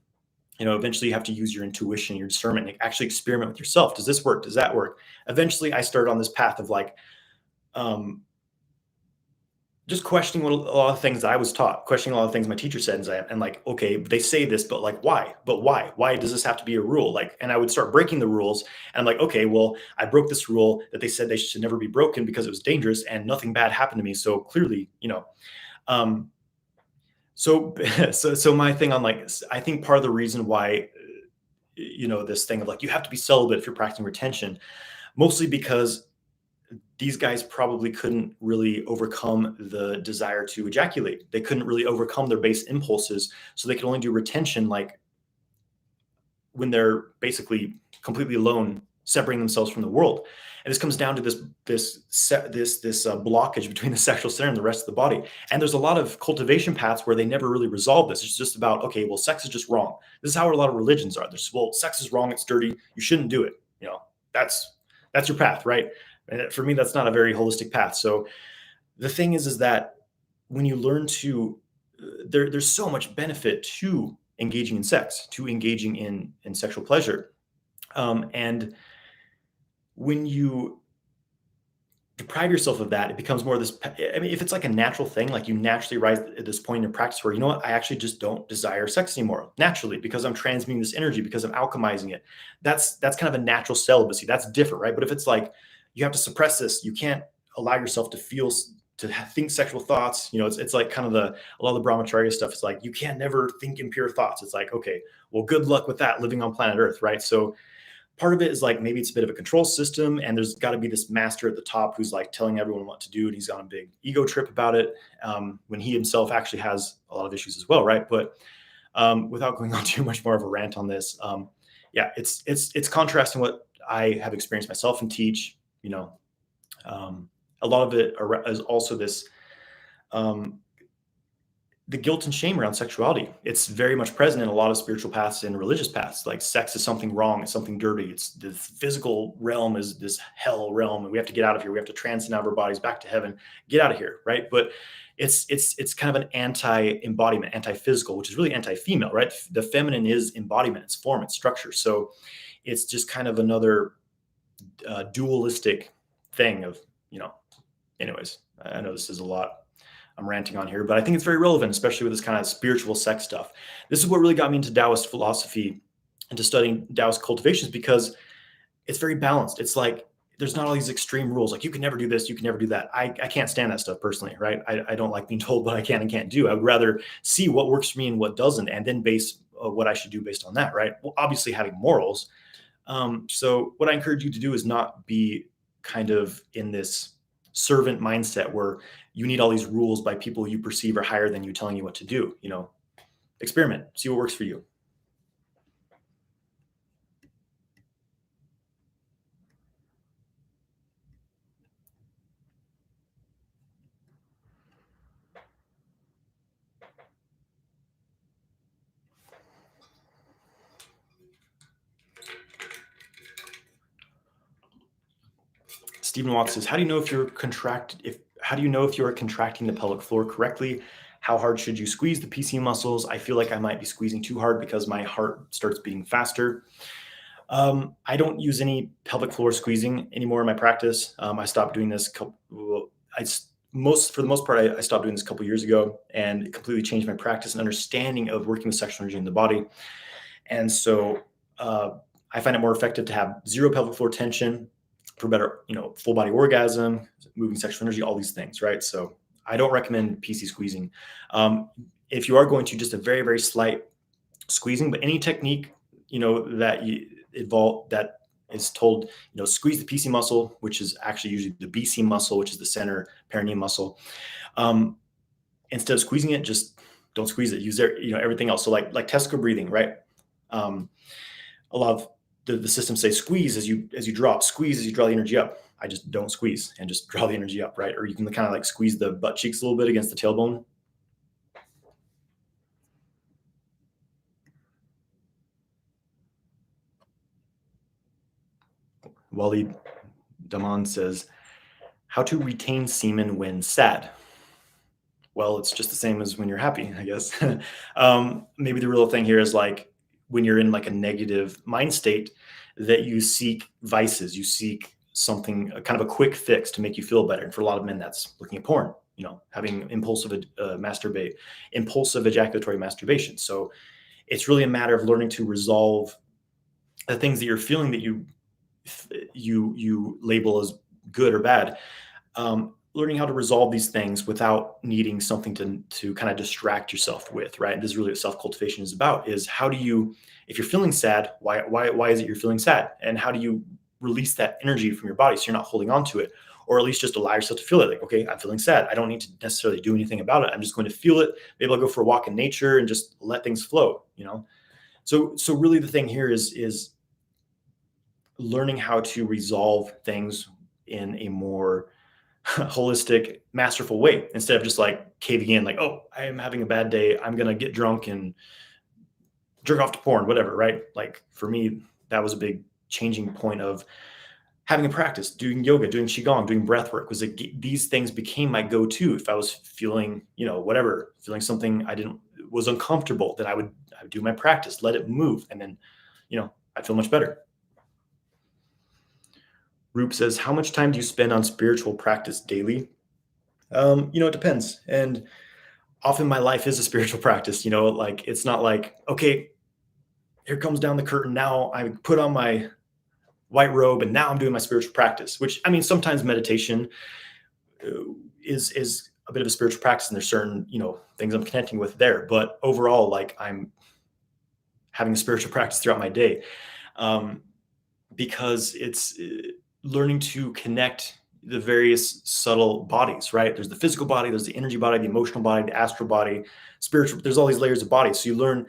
Eventually you have to use your intuition, your discernment, and actually experiment with yourself. Does this work? Does that work? Eventually I started on this path of like, just questioning a lot of things that I was taught, questioning a lot of things my teacher said, and like, okay, they say this, but like, why? But why? Why does this have to be a rule? Like, and I would start breaking the rules, and I'm like, okay, well, I broke this rule that they said they should never be broken because it was dangerous, and nothing bad happened to me. So clearly, so my thing on like, I think part of the reason why, this thing of like, you have to be celibate if you're practicing retention, mostly because these guys probably couldn't really overcome the desire to ejaculate. They couldn't really overcome their base impulses. So they could only do retention like when they're basically completely alone, separating themselves from the world. And this comes down to this blockage between the sexual center and the rest of the body. And there's a lot of cultivation paths where they never really resolve this. It's just about, okay, well, sex is just wrong. This is how a lot of religions are. There's, well, sex is wrong. It's dirty. You shouldn't do it. That's your path, right? And for me, that's not a very holistic path. So the thing is that when you learn to, there's so much benefit to engaging in sex, to engaging in sexual pleasure. And when you deprive yourself of that, it becomes more of this, I mean, if it's like a natural thing, like you naturally rise at this point in your practice where, you know what, I actually just don't desire sex anymore naturally because I'm transmuting this energy, because I'm alchemizing it. That's kind of a natural celibacy. That's different, right? But if it's like, you have to suppress this, you can't allow yourself to feel, to think sexual thoughts, it's like kind of a lot of the Brahmacharya stuff. It's like, you can't never think impure thoughts. It's like, okay, well, good luck with that living on planet Earth, right? So part of it is like, maybe it's a bit of a control system, and there's got to be this master at the top who's like telling everyone what to do, and he's on a big ego trip about it, when he himself actually has a lot of issues as well, right? But without going on too much more of a rant on this, it's contrasting what I have experienced myself and teach. A lot of it is also this, the guilt and shame around sexuality. It's very much present in a lot of spiritual paths and religious paths. Like, sex is something wrong. It's something dirty. It's the physical realm is this hell realm, and we have to get out of here. We have to transcend out of our bodies back to heaven, get out of here. Right. But it's kind of an anti-embodiment, anti-physical, which is really anti-female, right? The feminine is embodiment, its form, its structure. So it's just kind of another dualistic thing of, anyways, I know this is a lot I'm ranting on here, but I think it's very relevant, especially with this kind of spiritual sex stuff. This is what really got me into Taoist philosophy, into studying Taoist cultivations, because it's very balanced. It's like, there's not all these extreme rules. Like, you can never do this, you can never do that. I can't stand that stuff personally, right? I don't like being told what I can and can't do. I would rather see what works for me and what doesn't, and then base what I should do based on that, right? Well, obviously having morals. So what I encourage you to do is not be kind of in this servant mindset where you need all these rules by people you perceive are higher than you telling you what to do. Experiment, see what works for you. Stephen Watts says, how do you know if you're contracting the pelvic floor correctly? How hard should you squeeze the PC muscles? I feel like I might be squeezing too hard because my heart starts beating faster. I don't use any pelvic floor squeezing anymore in my practice. I stopped doing this. For the most part, I stopped doing this a couple years ago, and it completely changed my practice and understanding of working with sexual energy in the body. And so I find it more effective to have zero pelvic floor tension for better, full body orgasm, moving sexual energy, all these things, right? So I don't recommend PC squeezing. If you are going to, just a very, very slight squeezing, but any technique, that is told, squeeze the PC muscle, which is actually usually the BC muscle, which is the center perineum muscle. Instead of squeezing it, just don't squeeze it. Use everything else. So like testicle breathing, right? A lot of the systems say squeeze as you drop, squeeze as you draw the energy up. I just don't squeeze and just draw the energy up, right? Or you can kind of like squeeze the butt cheeks a little bit against the tailbone. Wally Daman says, how to retain semen when sad? Well, it's just the same as when you're happy, I guess. Maybe the real thing here is like when you're in like a negative mind state, that you seek vices, you seek something, kind of a quick fix to make you feel better. And for a lot of men, that's looking at porn, having impulsive ejaculatory masturbation. So it's really a matter of learning to resolve the things that you're feeling that you label as good or bad. Learning how to resolve these things without needing something to kind of distract yourself with, right? This is really what self-cultivation is about, is how do you, if you're feeling sad, why is it you're feeling sad? And how do you release that energy from your body so you're not holding on to it? Or at least just allow yourself to feel it. Like, okay, I'm feeling sad. I don't need to necessarily do anything about it. I'm just going to feel it. Maybe I'll go for a walk in nature and just let things flow, So really the thing here is learning how to resolve things in a more holistic, masterful way, instead of just like caving in, like, oh, I am having a bad day, I'm gonna get drunk and jerk off to porn, whatever, right? Like for me, that was a big changing point of having a practice, doing yoga, doing Qigong, doing breath work. Was like these things became my go-to. If I was feeling, feeling something was uncomfortable, then I would do my practice, let it move, and then, I'd feel much better. Roop says, how much time do you spend on spiritual practice daily? It depends. And often my life is a spiritual practice, like it's not like, okay, here comes down the curtain. Now I put on my white robe and now I'm doing my spiritual practice, which, I mean, sometimes meditation is a bit of a spiritual practice, and there's certain, things I'm connecting with there. But overall, like I'm having a spiritual practice throughout my day, because it's learning to connect the various subtle bodies, right? There's the physical body, there's the energy body, the emotional body, the astral body, spiritual. There's all these layers of bodies. So you learn,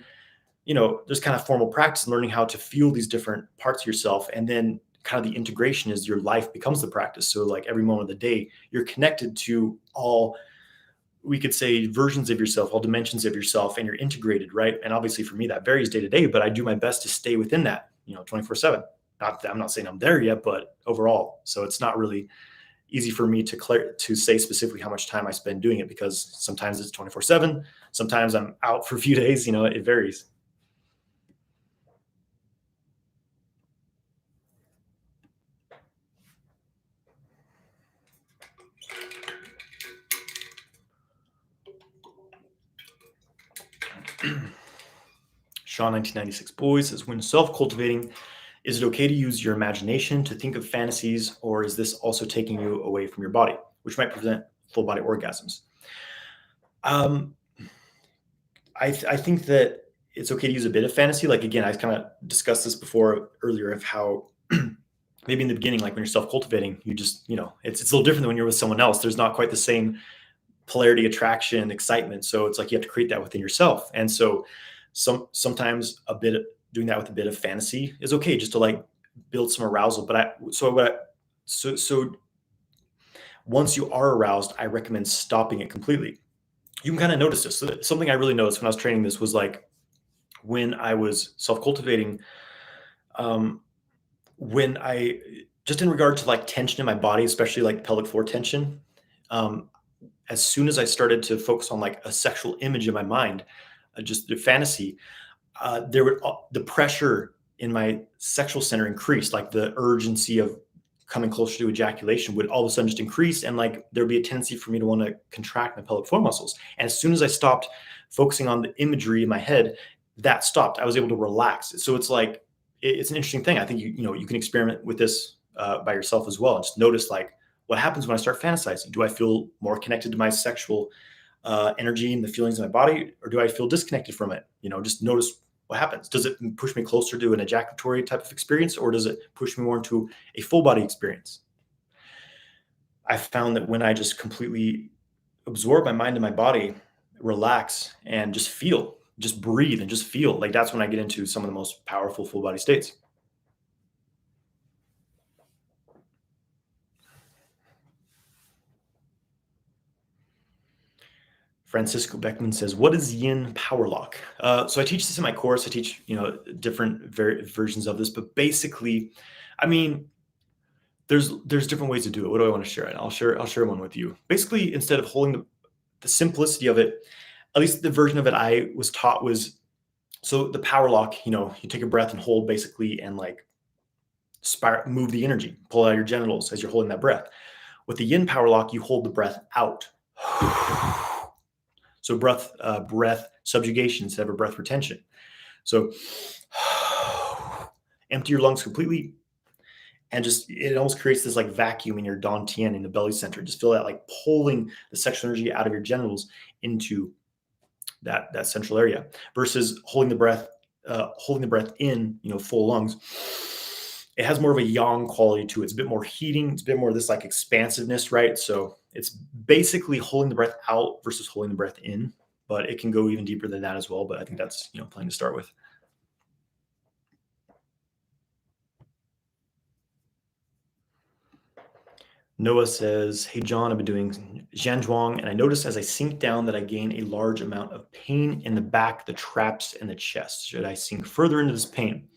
there's kind of formal practice in learning how to feel these different parts of yourself. And then kind of the integration is your life becomes the practice. So like every moment of the day, you're connected to all, we could say, versions of yourself, all dimensions of yourself, and you're integrated, right? And obviously for me, that varies day to day, but I do my best to stay within that, 24/7. I'm not saying I'm there yet, but overall. So it's not really easy for me to say specifically how much time I spend doing it, because sometimes it's 24/7. Sometimes I'm out for a few days, it varies. Sean 1996 Boys says, when self-cultivating, is it okay to use your imagination to think of fantasies, or is this also taking you away from your body, which might prevent full body orgasms? I think that it's okay to use a bit of fantasy. Like, again, I kind of discussed this before earlier, of how maybe in the beginning, like when you're self-cultivating, you just, it's a little different than when you're with someone else. There's not quite the same polarity, attraction, excitement. So it's like you have to create that within yourself. And so sometimes doing that with a bit of fantasy is okay, just to like build some arousal. So once you are aroused, I recommend stopping it completely. You can kind of notice this. So something I really noticed when I was training this was like when I was self-cultivating, when I just in regard to like tension in my body, especially like pelvic floor tension, as soon as I started to focus on like a sexual image in my mind, just the fantasy, the pressure in my sexual center increased, like the urgency of coming closer to ejaculation would all of a sudden just increase, and like there'd be a tendency for me to want to contract my pelvic floor muscles. And as soon as I stopped focusing on the imagery in my head, that stopped. I was able to relax. So it's like it's an interesting thing. I think you can experiment with this by yourself as well. Just notice like what happens when I start fantasizing. Do I feel more connected to my sexual energy and the feelings in my body, or do I feel disconnected from it? Just notice what happens. Does it push me closer to an ejaculatory type of experience, or does it push me more into a full body experience? I found that when I just completely absorb my mind and my body, relax, and just feel, just breathe and just feel, like that's when I get into some of the most powerful full body states. Francisco Beckman says, "What is Yin power lock?" So I teach this in my course. I teach, different versions of this, but basically, I mean, there's different ways to do it. What do I want to share? I'll share one with you. Basically, instead of holding the simplicity of it, at least the version of it I was taught was, so the power lock. You take a breath and hold basically, and like move the energy, pull out your genitals as you're holding that breath. With the Yin power lock, you hold the breath out. So breath subjugation instead of breath retention. So empty your lungs completely, and just it almost creates this like vacuum in your dantian in the belly center. Just feel that like pulling the sexual energy out of your genitals into that central area, versus holding the breath in, full lungs. It has more of a yang quality to it. It's a bit more heating. It's a bit more of this like expansiveness, right? So it's basically holding the breath out versus holding the breath in, but it can go even deeper than that as well. But I think that's, plenty to start with. Noah says, "Hey, John, I've been doing Zhanzhuang, and I notice as I sink down that I gain a large amount of pain in the back, the traps, and the chest. Should I sink further into this pain?"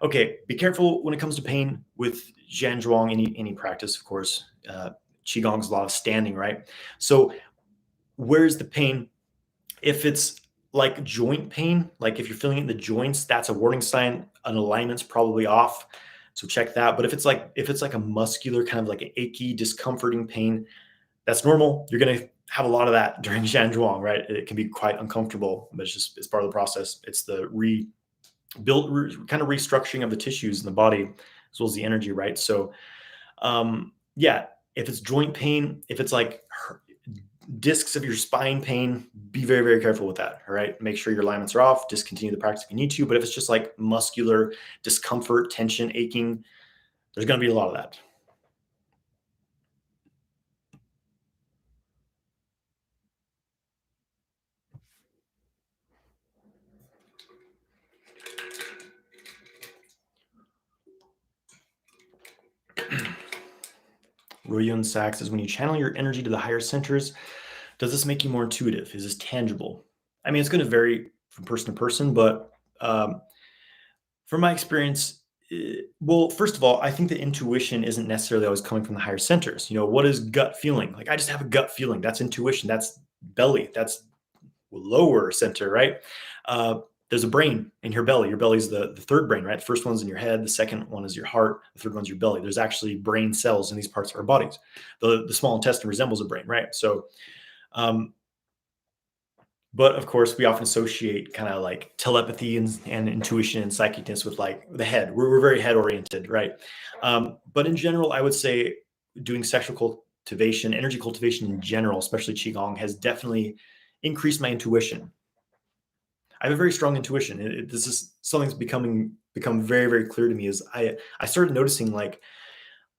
Okay, be careful when it comes to pain with Zhanzhuang, any practice, of course. Qigong's a lot of standing, right? So where's the pain? If it's like joint pain, like if you're feeling it in the joints, that's a warning sign. An alignment's probably off. So check that. But if it's like a muscular kind of like an achy, discomforting pain, that's normal. You're going to have a lot of that during Zhanzhuang, right? It can be quite uncomfortable, but it's part of the process. It's the kind of restructuring of the tissues in the body as well as the energy, right? So yeah, if it's joint pain, if it's like discs of your spine pain, be very, very careful with that. All right. Make sure your alignments are off. Discontinue the practice if you need to. But if it's just like muscular discomfort, tension, aching, there's going to be a lot of that. Royun Sachs says, "When you channel your energy to the higher centers, does this make you more intuitive? Is this tangible?" I mean, it's going to vary from person to person, but from my experience, well, first of all, I think the intuition isn't necessarily always coming from the higher centers. What is gut feeling? Like I just have a gut feeling. That's intuition. That's belly. That's lower center, right? There's a brain in your belly. Your belly's the third brain, right? The first one's in your head. The second one is your heart. The third one's your belly. There's actually brain cells in these parts of our bodies. The small intestine resembles a brain, right? So, but of course, we often associate kind of like telepathy and intuition and psychicness with like the head. We're very head oriented, right? But in general, I would say doing sexual cultivation, energy cultivation in general, especially Qigong, has definitely increased my intuition. I have a very strong intuition. This is something's become very, very clear to me. Is I started noticing like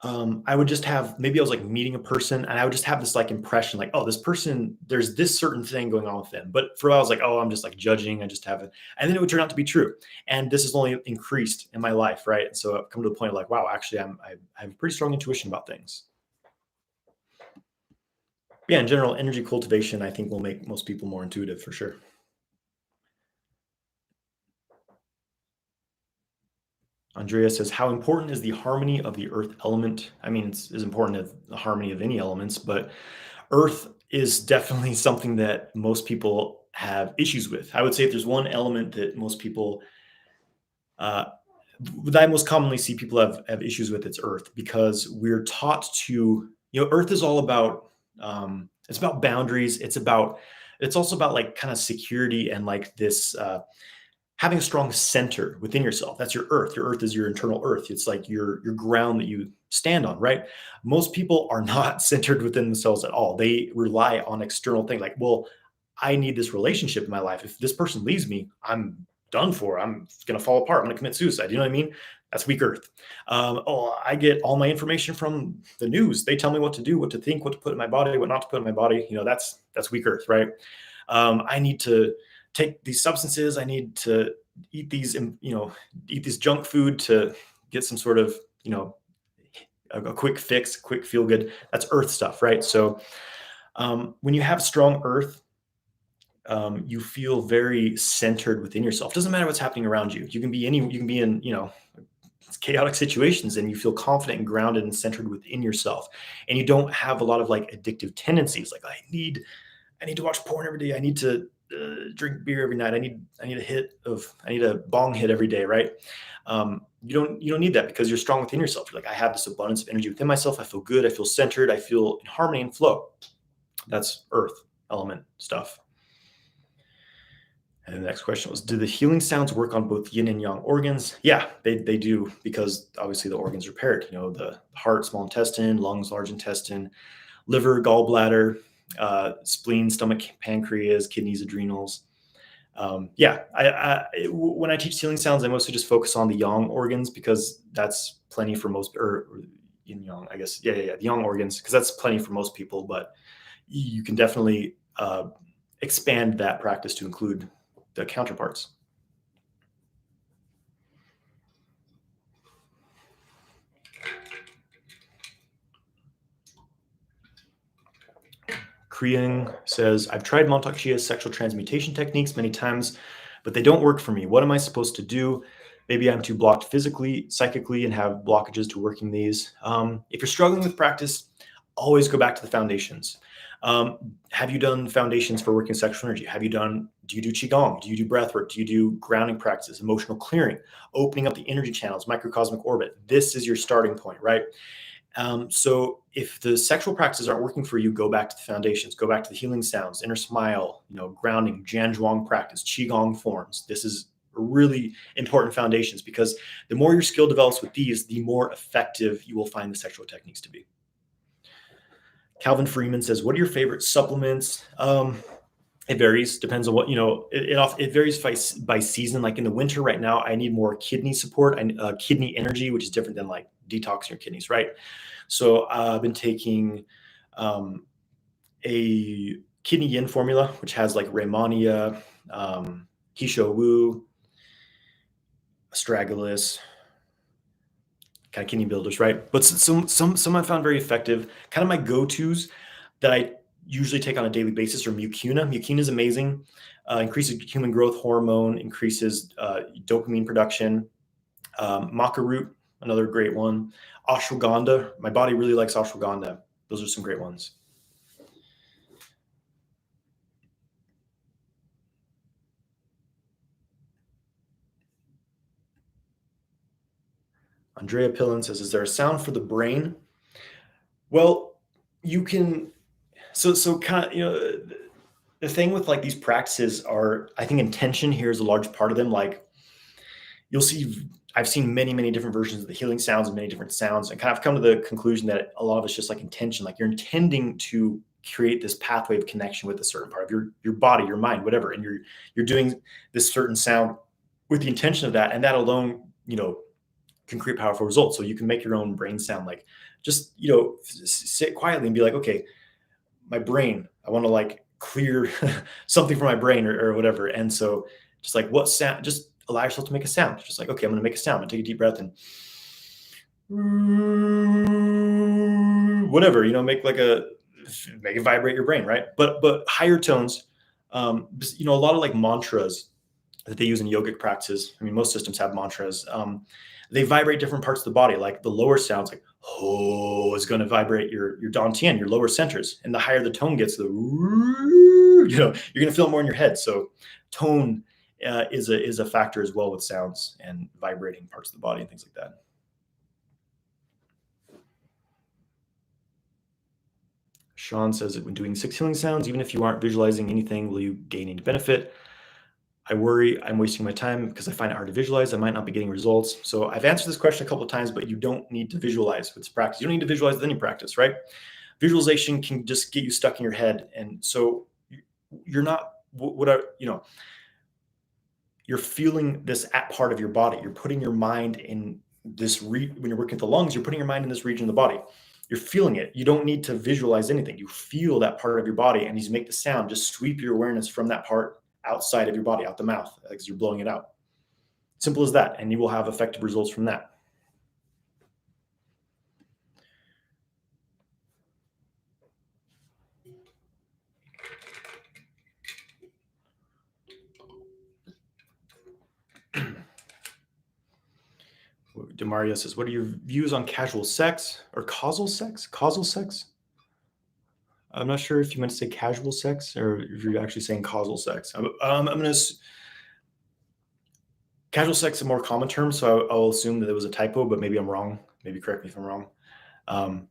I would just have, maybe I was like meeting a person and I would just have this like impression like, oh, this person, there's this certain thing going on with them. But for a while I was like, oh, I'm just like judging. I just have it. And then it would turn out to be true. And this has only increased in my life, right? And so I've come to the point of like, wow, actually I have a pretty strong intuition about things. Yeah, in general, energy cultivation, I think will make most people more intuitive for sure. Andrea says, "How important is the harmony of the earth element?" I mean, it's as important as the harmony of any elements, but earth is definitely something that most people have issues with. I would say if there's one element that most people, uh, that I most commonly see people have issues with, it's earth, because we're taught to, earth is all about, it's about boundaries. It's also about like kind of security and like this, having a strong center within yourself. That's your earth. Your earth is your internal earth. It's like your ground that you stand on, right? Most people are not centered within themselves at all. They rely on external things like, well, I need this relationship in my life. If this person leaves me, I'm done for. I'm going to fall apart. I'm going to commit suicide. You know what I mean? That's weak earth. Oh, I get all my information from the news. They tell me what to do, what to think, what to put in my body, what not to put in my body. That's weak earth, right? I need to take these substances. I need to eat these, eat this junk food to get some sort of, a quick fix, quick feel good. That's earth stuff, right? So when you have strong earth, you feel very centered within yourself. Doesn't matter what's happening around you. You can be in, chaotic situations, and you feel confident and grounded and centered within yourself. And you don't have a lot of like addictive tendencies. Like I need to watch porn every day. I need to drink beer every night. I need a bong hit every day, right? You don't need that, because you're strong within yourself. You're like, I have this abundance of energy within myself. I feel good. I feel centered. I feel in harmony and flow. That's earth element stuff. And the next question was, do the healing sounds work on both yin and yang organs? Yeah, they do, because obviously the organs are paired. The heart, small intestine, lungs, large intestine, liver, gallbladder, spleen, stomach, pancreas, kidneys, adrenals. When I teach healing sounds, I mostly just focus on the yang organs, because that's plenty for most, or yin yang, I guess. The yang organs, because that's plenty for most people. But you can definitely expand that practice to include the counterparts. Kriyang says, I've tried Montauk Chia's sexual transmutation techniques many times, but they don't work for me. What am I supposed to do? Maybe I'm too blocked physically, psychically, and have blockages to working these. If you're struggling with practice, always go back to the foundations. Have you done foundations for working sexual energy? Do you do Qigong? Do you do breath work? Do you do grounding practices, emotional clearing, opening up the energy channels, microcosmic orbit? This is your starting point, right? So if the sexual practices aren't working for you, go back to the foundations, go back to the healing sounds, inner smile, grounding, Jianzhuang practice, Qigong forms. This is really important foundations, because the more your skill develops with these, the more effective you will find the sexual techniques to be. Calvin Freeman says, what are your favorite supplements? It varies, depends on what, it varies by season. Like in the winter right now, I need more kidney support and kidney energy, which is different than like detoxing your kidneys, right? So I've been taking a kidney yin formula, which has like Rehmannia, Hisho Wu, astragalus, kind of kidney builders, right? But some I found very effective. Kind of my go-tos that I usually take on a daily basis are mucuna. Mucuna is amazing. Increases human growth hormone, increases dopamine production. Maca root, another great one. Ashwagandha. My body really likes ashwagandha. Those are some great ones. Andrea Pillin says, is there a sound for the brain? Well, you can, so kind of, the thing with like these practices are, I think intention here is a large part of them. Like you'll see, I've seen many, many different versions of the healing sounds and many different sounds, and kind of come to the conclusion that a lot of it's just like intention. Like you're intending to create this pathway of connection with a certain part of your body, your mind, whatever. And you're doing this certain sound with the intention of that. And that alone, can create powerful results. So you can make your own brain sound. Like just, sit quietly and be like, okay, my brain, I want to like clear something from my brain or whatever. And so just like what sound, just allow yourself to make a sound. Just like, okay, I'm going to make a sound. I'm going to take a deep breath and whatever, make it vibrate your brain. Right. But higher tones, a lot of like mantras that they use in yogic practices. I mean, most systems have mantras. They vibrate different parts of the body. Like the lower sounds like ho is going to vibrate your dantian, your lower centers. And the higher the tone gets, you're going to feel more in your head. So tone is a factor as well with sounds and vibrating parts of the body and things like that. Sean says that when doing 6 healing sounds, even if you aren't visualizing anything, will you gain any benefit? I worry I'm wasting my time because I find it hard to visualize. I might not be getting results. So I've answered this question a couple of times, but you don't need to visualize with practice. You don't need to visualize with any practice, right? Visualization can just get you stuck in your head. And so you're not, you're feeling this at part of your body. You're putting your mind in this, when you're working with the lungs, you're putting your mind in this region of the body. You're feeling it. You don't need to visualize anything. You feel that part of your body, and as you make the sound, just sweep your awareness from that part outside of your body, out the mouth, as you're blowing it out. Simple as that, and you will have effective results from that. Demario says, what are your views on casual sex or causal sex? Causal sex? I'm not sure if you meant to say casual sex or if you're actually saying causal sex. I'm going to... Casual sex is a more common term, so I'll assume that it was a typo, but maybe I'm wrong. Maybe correct me if I'm wrong.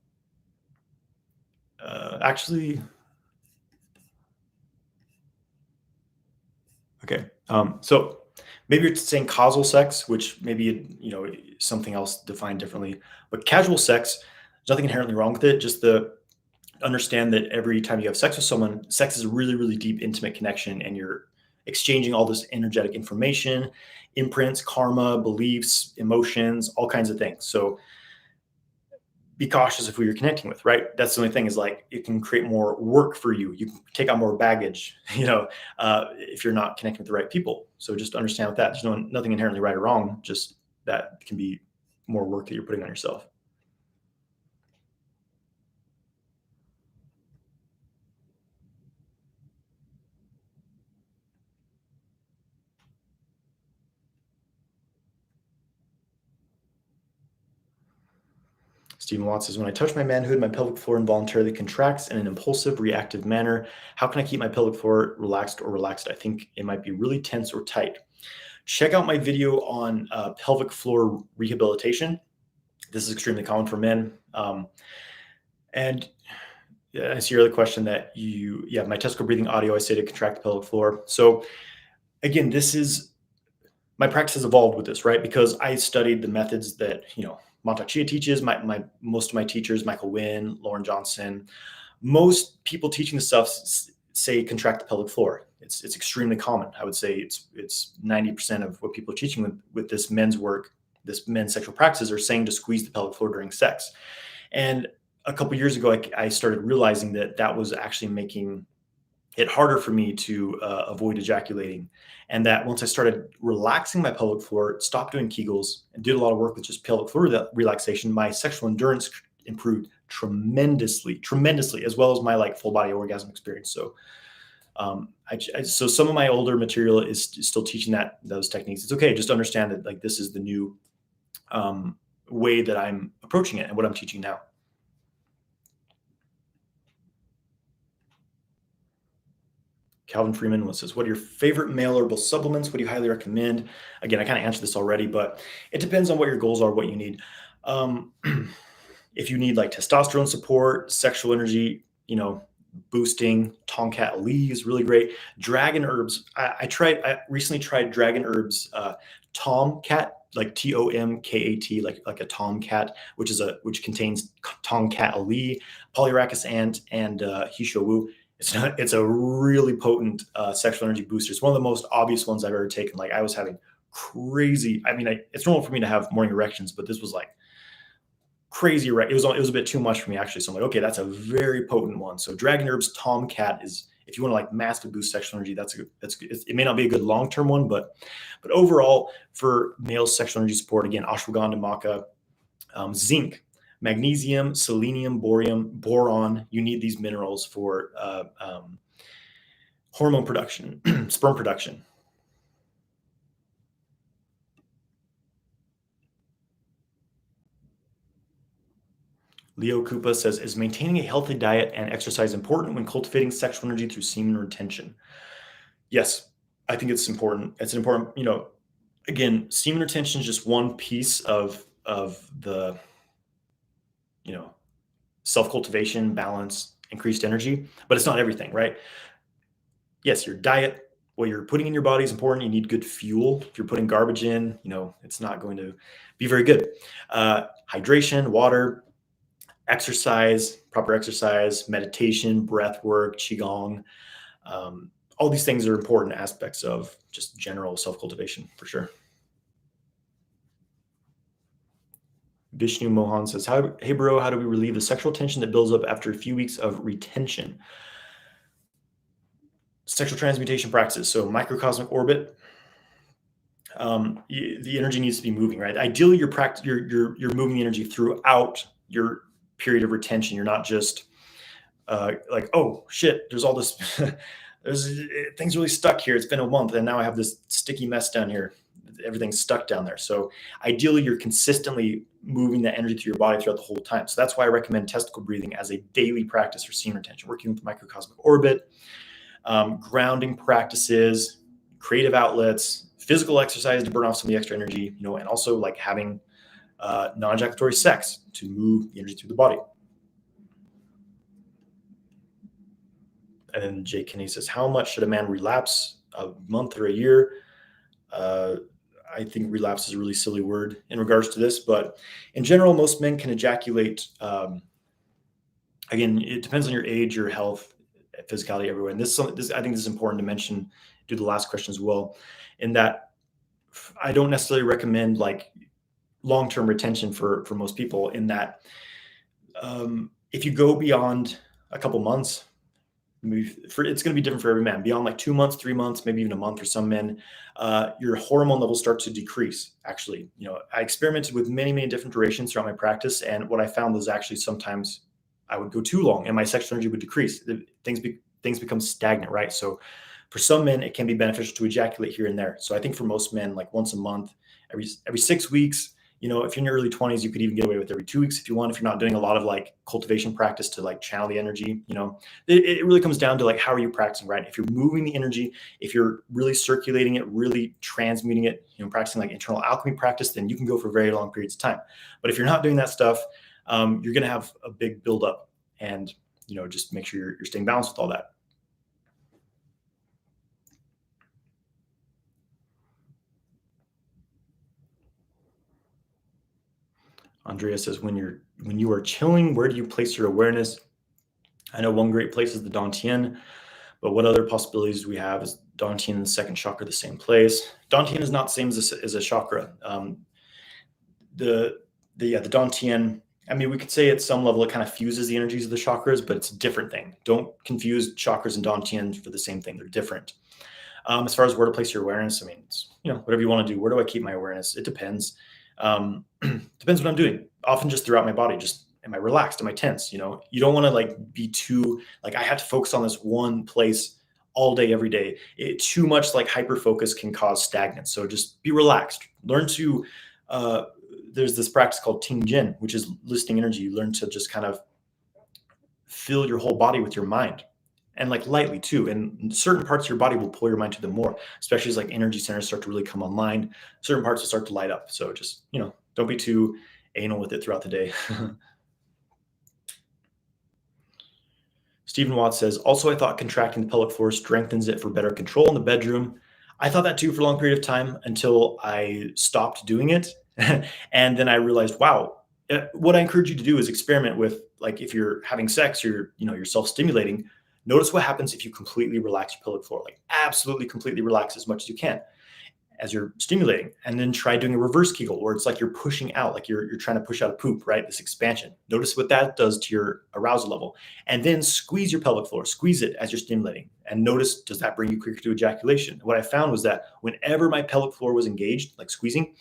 Actually... Okay. So maybe you're saying causal sex, which maybe, something else defined differently. But casual sex, there's nothing inherently wrong with it. Just understand that every time you have sex with someone, sex is a really, really deep, intimate connection, and you're exchanging all this energetic information, imprints, karma, beliefs, emotions, all kinds of things. So be cautious of who you're connecting with, right? That's the only thing, is like, it can create more work for you. You can take on more baggage, if you're not connecting with the right people. So just understand with that. There's nothing inherently right or wrong, just that can be more work that you're putting on yourself. Stephen Watts says, when I touch my manhood, my pelvic floor involuntarily contracts in an impulsive, reactive manner. How can I keep my pelvic floor relaxed or relaxed? I think it might be really tense or tight. Check out my video on pelvic floor rehabilitation. This is extremely common for men. And I see your other question that my testicle breathing audio, I say to contract the pelvic floor. So again, my practice has evolved with this, right? Because I studied the methods that, Montauk Chia teaches, most of my teachers, Michael Wynn, Lauren Johnson, most people teaching the stuff say contract the pelvic floor. It's extremely common. I would say it's 90% of what people are teaching with this men's work, this men's sexual practices, are saying to squeeze the pelvic floor during sex. And a couple of years ago, I started realizing that was actually making it harder for me to avoid ejaculating. And that once I started relaxing my pelvic floor, stopped doing Kegels, and did a lot of work with just pelvic floor relaxation, my sexual endurance improved tremendously, as well as my full body orgasm experience. So, so some of my older material is still teaching those techniques. It's okay. Just understand that this is the new way that I'm approaching it and what I'm teaching now. Calvin Freeman says, what are your favorite male herbal supplements? What do you highly recommend? Again, I kind of answered this already, but it depends on what your goals are, what you need. If you need testosterone support, sexual energy, boosting, Tomcat Lee is really great. Dragon herbs. I recently tried Dragon herbs, Tomcat, like Tomkat, like a tomcat, which contains Tomcat Lee, Polyarachus ant, and Hisho Wu. It's a really potent sexual energy booster. It's one of the most obvious ones I've ever taken. I was having crazy. I mean, it's normal for me to have morning erections, but this was crazy. It was a bit too much for me, actually. So I'm like, okay, that's a very potent one. So Dragon Herbs Tomcat is, if you want to massively boost sexual energy, that's good. It may not be a good long-term one, but overall for male sexual energy support, again, ashwagandha, maca, zinc, magnesium, selenium, boron. You need these minerals for hormone production, sperm production. Leo Koopa says, is maintaining a healthy diet and exercise important when cultivating sexual energy through semen retention? Yes, I think it's important. It's an important, again, semen retention is just one piece of the, you know, self-cultivation, balance, increased energy, but it's not everything, right? Yes, your diet, what you're putting in your body is important. You need good fuel. If you're putting garbage in, it's not going to be very good. Hydration, water, proper exercise, meditation, breath work, Qigong. All these things are important aspects of just general self-cultivation for sure. Vishnu Mohan says, hey bro, how do we relieve the sexual tension that builds up after a few weeks of retention? Sexual transmutation practices. So microcosmic orbit, the energy needs to be moving, right? Ideally, you're moving the energy throughout your period of retention. You're not just like, oh shit, there's all this, things really stuck here. It's been a month, and now I have this sticky mess down here. Everything's stuck down there. So ideally, you're consistently moving that energy through your body throughout the whole time. So that's why I recommend testicle breathing as a daily practice for semen retention, working with the microcosmic orbit, grounding practices, creative outlets, physical exercise to burn off some of the extra energy, and also like having non-ejaculatory sex to move the energy through the body. And then Jay Kinney says, how much should a man relapse, a month or a year? I think relapse is a really silly word in regards to this, but in general, most men can ejaculate. Again, it depends on your age, your health, physicality, everywhere. And this I think this is important to mention to the last question as well, in that I don't necessarily recommend like long-term retention for most people, in that if you go beyond a couple months, it's going to be different for every man. Beyond like 2 months, 3 months, maybe even a month for some men, your hormone levels start to decrease. Actually, I experimented with many, many different durations throughout my practice, and what I found was actually sometimes I would go too long, and my sexual energy would decrease. Things become stagnant, right? So, for some men, it can be beneficial to ejaculate here and there. So, I think for most men, like once a month, every 6 weeks. If you're in your early 20s, you could even get away with every 2 weeks if you want. If you're not doing a lot of like cultivation practice to like channel the energy, it really comes down to like, how are you practicing, right? If you're moving the energy, if you're really circulating it, really transmuting it, practicing like internal alchemy practice, then you can go for very long periods of time. But if you're not doing that stuff, you're going to have a big buildup, and just make sure you're staying balanced with all that. Andrea says, when you are chilling, where do you place your awareness? I know one great place is the Dantian, but what other possibilities do we have? Is Dantian and the second chakra the same place? Dantian is not the same as a chakra. The Dantian, I mean, we could say at some level it kind of fuses the energies of the chakras, but it's a different thing. Don't confuse chakras and Dantian for the same thing. They're different. As far as where to place your awareness, I mean, it's, whatever you want to do. Where do I keep my awareness? It depends. Depends what I'm doing. Often just throughout my body. Just, am I relaxed? Am I tense? You don't want to like be too like, I have to focus on this one place all day, every day. Too much like hyper focus can cause stagnance. So just be relaxed. Learn to. There's this practice called Ting Jin, which is listing energy. You learn to just kind of fill your whole body with your mind, and like lightly too. And certain parts of your body will pull your mind to them more, especially as like energy centers start to really come online. Certain parts will start to light up. So just, don't be too anal with it throughout the day. Stephen Watts says, also, I thought contracting the pelvic floor strengthens it for better control in the bedroom. I thought that too for a long period of time until I stopped doing it. And then I realized, wow, what I encourage you to do is experiment with, like, if you're having sex or you're self-stimulating, notice what happens if you completely relax your pelvic floor, like absolutely completely relax as much as you can as you're stimulating, and then try doing a reverse Kegel, where it's like you're pushing out, like you're trying to push out a poop, right? This expansion. Notice what that does to your arousal level, and then squeeze your pelvic floor, squeeze it as you're stimulating, and notice, does that bring you quicker to ejaculation? What I found was that whenever my pelvic floor was engaged, like squeezing,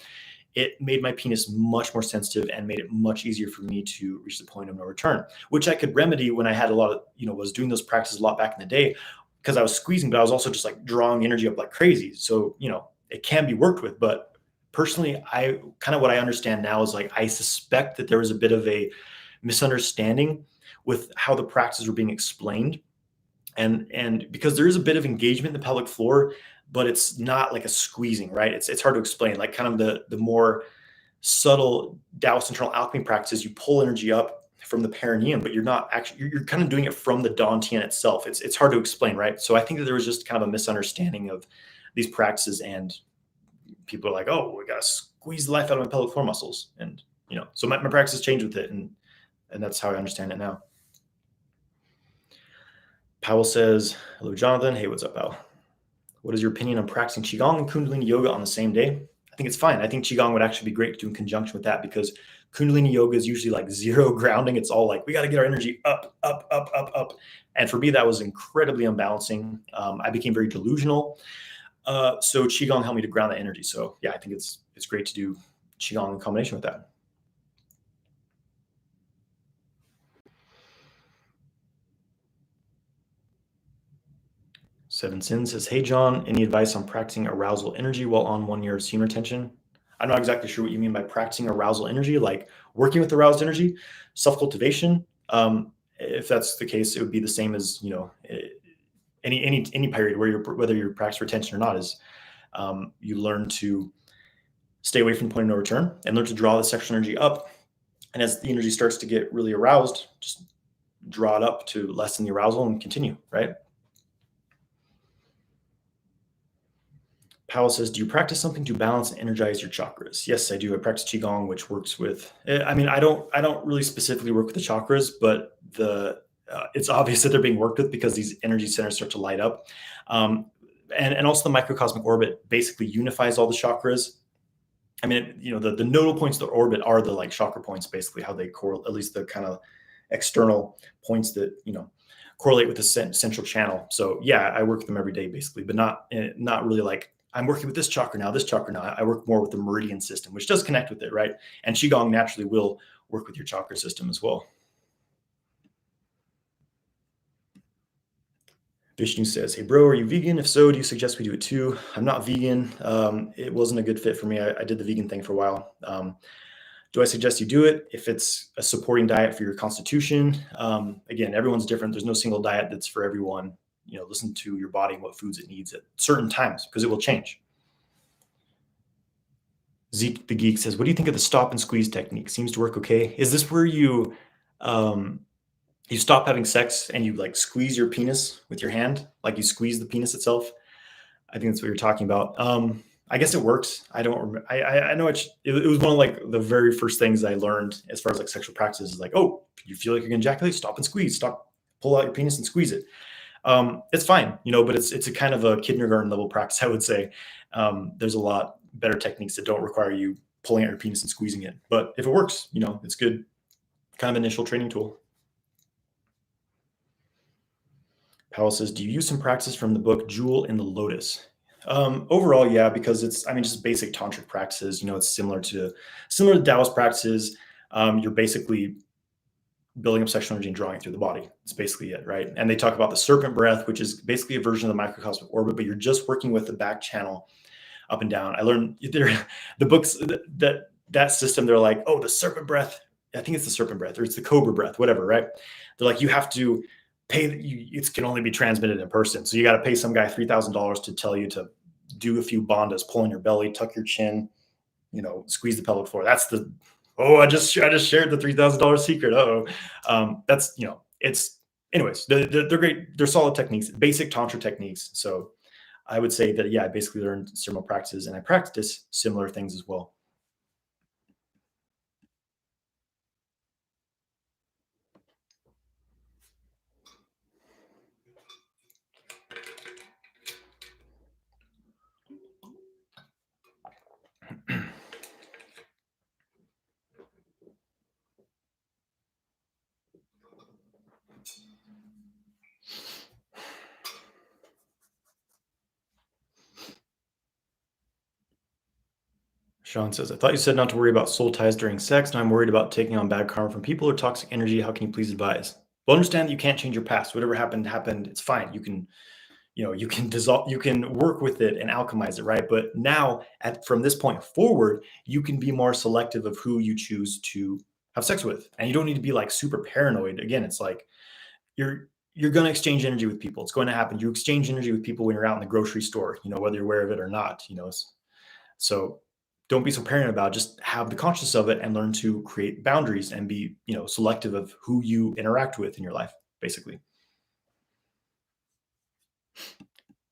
it made my penis much more sensitive and made it much easier for me to reach the point of no return, which I could remedy when I had a lot of, was doing those practices a lot back in the day, because I was squeezing, but I was also just like drawing energy up like crazy. So, it can be worked with. But personally, what I understand now is, like, I suspect that there was a bit of a misunderstanding with how the practices were being explained. And because there is a bit of engagement in the pelvic floor, but it's not like a squeezing, right? It's hard to explain. Like kind of the more subtle Taoist internal alchemy practices, you pull energy up from the perineum, but you're not actually, you're kind of doing it from the dantian itself. It's hard to explain, right? So I think that there was just kind of a misunderstanding of these practices, and people are like, oh, we gotta squeeze the life out of my pelvic floor muscles. And so my practice has changed with it, and that's how I understand it now. Powell says, hello, Jonathan. Hey, what's up, Powell? What is your opinion on practicing Qigong and Kundalini yoga on the same day? I think it's fine. I think Qigong would actually be great to do in conjunction with that, because Kundalini yoga is usually like zero grounding. It's all like, we got to get our energy up, up, up, up, up. And for me, that was incredibly unbalancing. I became very delusional. So Qigong helped me to ground that energy. So yeah, I think it's great to do Qigong in combination with that. Seven Sins says, hey, John, any advice on practicing arousal energy while on 1 year of semen retention? I'm not exactly sure what you mean by practicing arousal energy, like working with aroused energy, self-cultivation. If that's the case, it would be the same as, any period whether you're practicing retention or not, is you learn to stay away from the point of no return and learn to draw the sexual energy up. And as the energy starts to get really aroused, just draw it up to lessen the arousal and continue, right? Powell says, do you practice something to balance and energize your chakras? Yes, I do. I practice Qigong, which works with, I mean, I don't really specifically work with the chakras, but it's obvious that they're being worked with because these energy centers start to light up. And also the microcosmic orbit basically unifies all the chakras. I mean, the nodal points of the orbit are the like chakra points, basically how they correlate, at least the kind of external points that, correlate with the central channel. So yeah, I work with them every day basically, but not really like, I'm working with this chakra now, this chakra now. I work more with the meridian system, which does connect with it, right? And Qigong naturally will work with your chakra system as well. Vishnu says, hey, bro, are you vegan? If so, do you suggest we do it too? I'm not vegan. It wasn't a good fit for me. I did the vegan thing for a while. Do I suggest you do it if it's a supporting diet for your constitution? Again, everyone's different. There's no single diet that's for everyone. Listen to your body and what foods it needs at certain times, because it will change. Zeke the Geek says, what do you think of the stop and squeeze technique? Seems to work okay. Is this where you stop having sex and you like squeeze your penis with your hand, like you squeeze the penis itself? I think that's what you're talking about. I guess it works. I don't remember. I know it was one of like the very first things I learned as far as like sexual practices is like, oh, you feel like you're gonna ejaculate, stop and squeeze, pull out your penis and squeeze it. It's fine, but it's a kind of a kindergarten level practice, I would say. There's a lot better techniques that don't require you pulling out your penis and squeezing it. But if it works, it's good kind of initial training tool. Powell says, do you use some practice from the book Jewel in the Lotus? Overall, yeah, because it's, just basic tantric practices. It's similar to Taoist practices. You're basically building up sexual energy and drawing it through the body. It's basically it, right? And they talk about the serpent breath, which is basically a version of the microcosmic orbit, but you're just working with the back channel up and down. I learned the books that system. They're like, oh, the serpent breath. I think it's the serpent breath, or it's the cobra breath, whatever, right? They're like, you have to pay. It can only be transmitted in person, so you got to pay some guy $3,000 to tell you to do a few bandhas, pull in your belly, tuck your chin, squeeze the pelvic floor. That's the I just shared the $3,000 secret. That's it's anyways. They're great. They're solid techniques, basic tantra techniques. So I would say that, yeah, I basically learned similar practices and I practice similar things as well. Sean says, I thought you said not to worry about soul ties during sex. Now I'm worried about taking on bad karma from people or toxic energy. How can you please advise? Well, understand that you can't change your past. Whatever happened. It's fine. You can, you can dissolve, you can work with it and alchemize it, right? But now from this point forward, you can be more selective of who you choose to have sex with. And you don't need to be like super paranoid. Again, it's like you're going to exchange energy with people. It's going to happen. You exchange energy with people when you're out in the grocery store, whether you're aware of it or not, So don't be so paranoid about it. Just have the consciousness of it and learn to create boundaries and be, selective of who you interact with in your life, basically.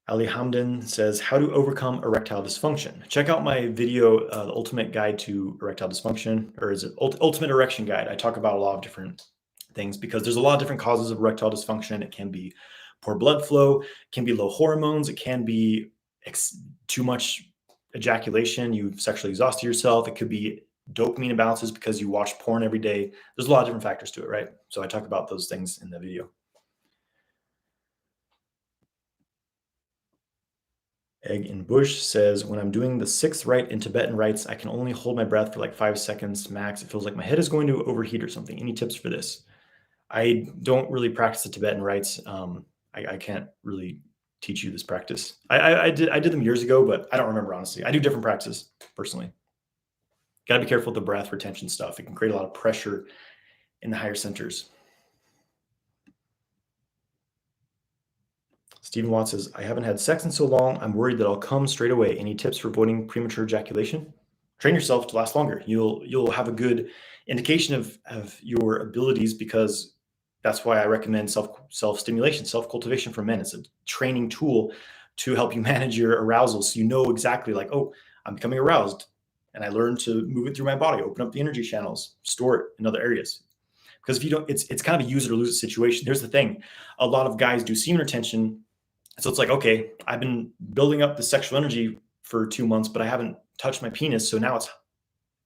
Ali Hamdan says, how to overcome erectile dysfunction. Check out my video, The Ultimate Guide to Erectile Dysfunction, or is it Ultimate Erection Guide? I talk about a lot of different things because there's a lot of different causes of erectile dysfunction. It can be poor blood flow, it can be low hormones, it can be too much ejaculation, you've sexually exhausted yourself, it could be dopamine imbalances because you watch porn every day. There's a lot of different factors to it, right? So I talk about those things in the video. Egg in Bush says, when I'm doing the 6th rite in Tibetan rites, I can only hold my breath for like 5 seconds max. It feels like my head is going to overheat or something. Any tips for this? I don't really practice the Tibetan rites. I can't really teach you this practice. I did them years ago, but I don't remember, honestly. I do different practices personally. Got to be careful with the breath retention stuff. It can create a lot of pressure in the higher centers. Stephen Watts says, I haven't had sex in so long. I'm worried that I'll come straight away. Any tips for avoiding premature ejaculation? Train yourself to last longer. You'll have a good indication of your abilities, because that's why I recommend self-stimulation, self-cultivation for men. It's a training tool to help you manage your arousal. So you know exactly like, oh, I'm becoming aroused, and I learn to move it through my body, open up the energy channels, store it in other areas. Because if you don't, it's kind of a use it or lose it situation. Here's the thing. A lot of guys do semen retention. So it's like, okay, I've been building up the sexual energy for 2 months, but I haven't touched my penis. So now it's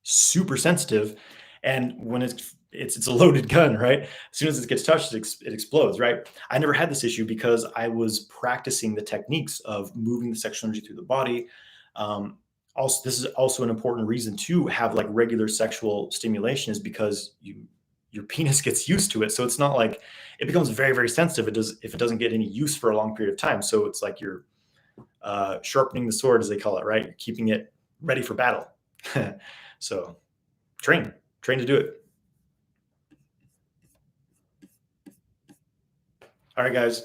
super sensitive. And when it's a loaded gun, right? As soon as it gets touched, it explodes, right? I never had this issue because I was practicing the techniques of moving the sexual energy through the body. Also, this is also an important reason to have like regular sexual stimulation, is because your penis gets used to it. So it's not like it becomes very, very sensitive. If it doesn't get any use for a long period of time. So it's like you're sharpening the sword, as they call it, right? You're keeping it ready for battle. So train to do it. All right, guys.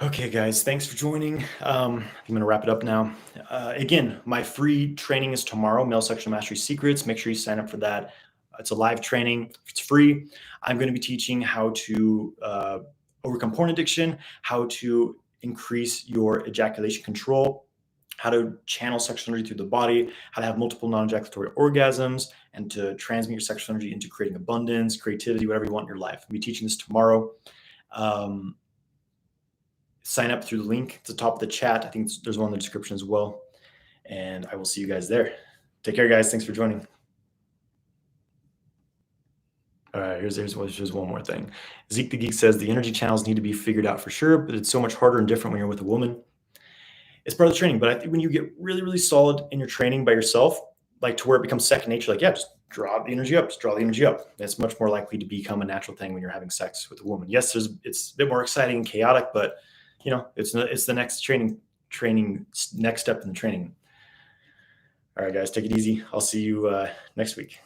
Okay, guys, thanks for joining. I'm going to wrap it up now. Again, my free training is tomorrow, Male Sexual Mastery Secrets. Make sure you sign up for that. It's a live training. It's free. I'm going to be teaching how to overcome porn addiction, how to increase your ejaculation control, how to channel sexual energy through the body, how to have multiple non-ejaculatory orgasms, and to transmute your sexual energy into creating abundance, creativity, whatever you want in your life. I'll be teaching this tomorrow. Sign up through the link at the top of the chat. I think there's one in the description as well. And I will see you guys there. Take care, guys. Thanks for joining. All right, here's one more thing. Zeke the Geek says, the energy channels need to be figured out for sure, but it's so much harder and different when you're with a woman. It's part of the training, but I think when you get really, really solid in your training by yourself, like to where it becomes second nature, like, yeah, just draw the energy up, It's much more likely to become a natural thing when you're having sex with a woman. Yes, it's a bit more exciting and chaotic, but it's the next training next step in the training. All right, guys, take it easy. I'll see you next week.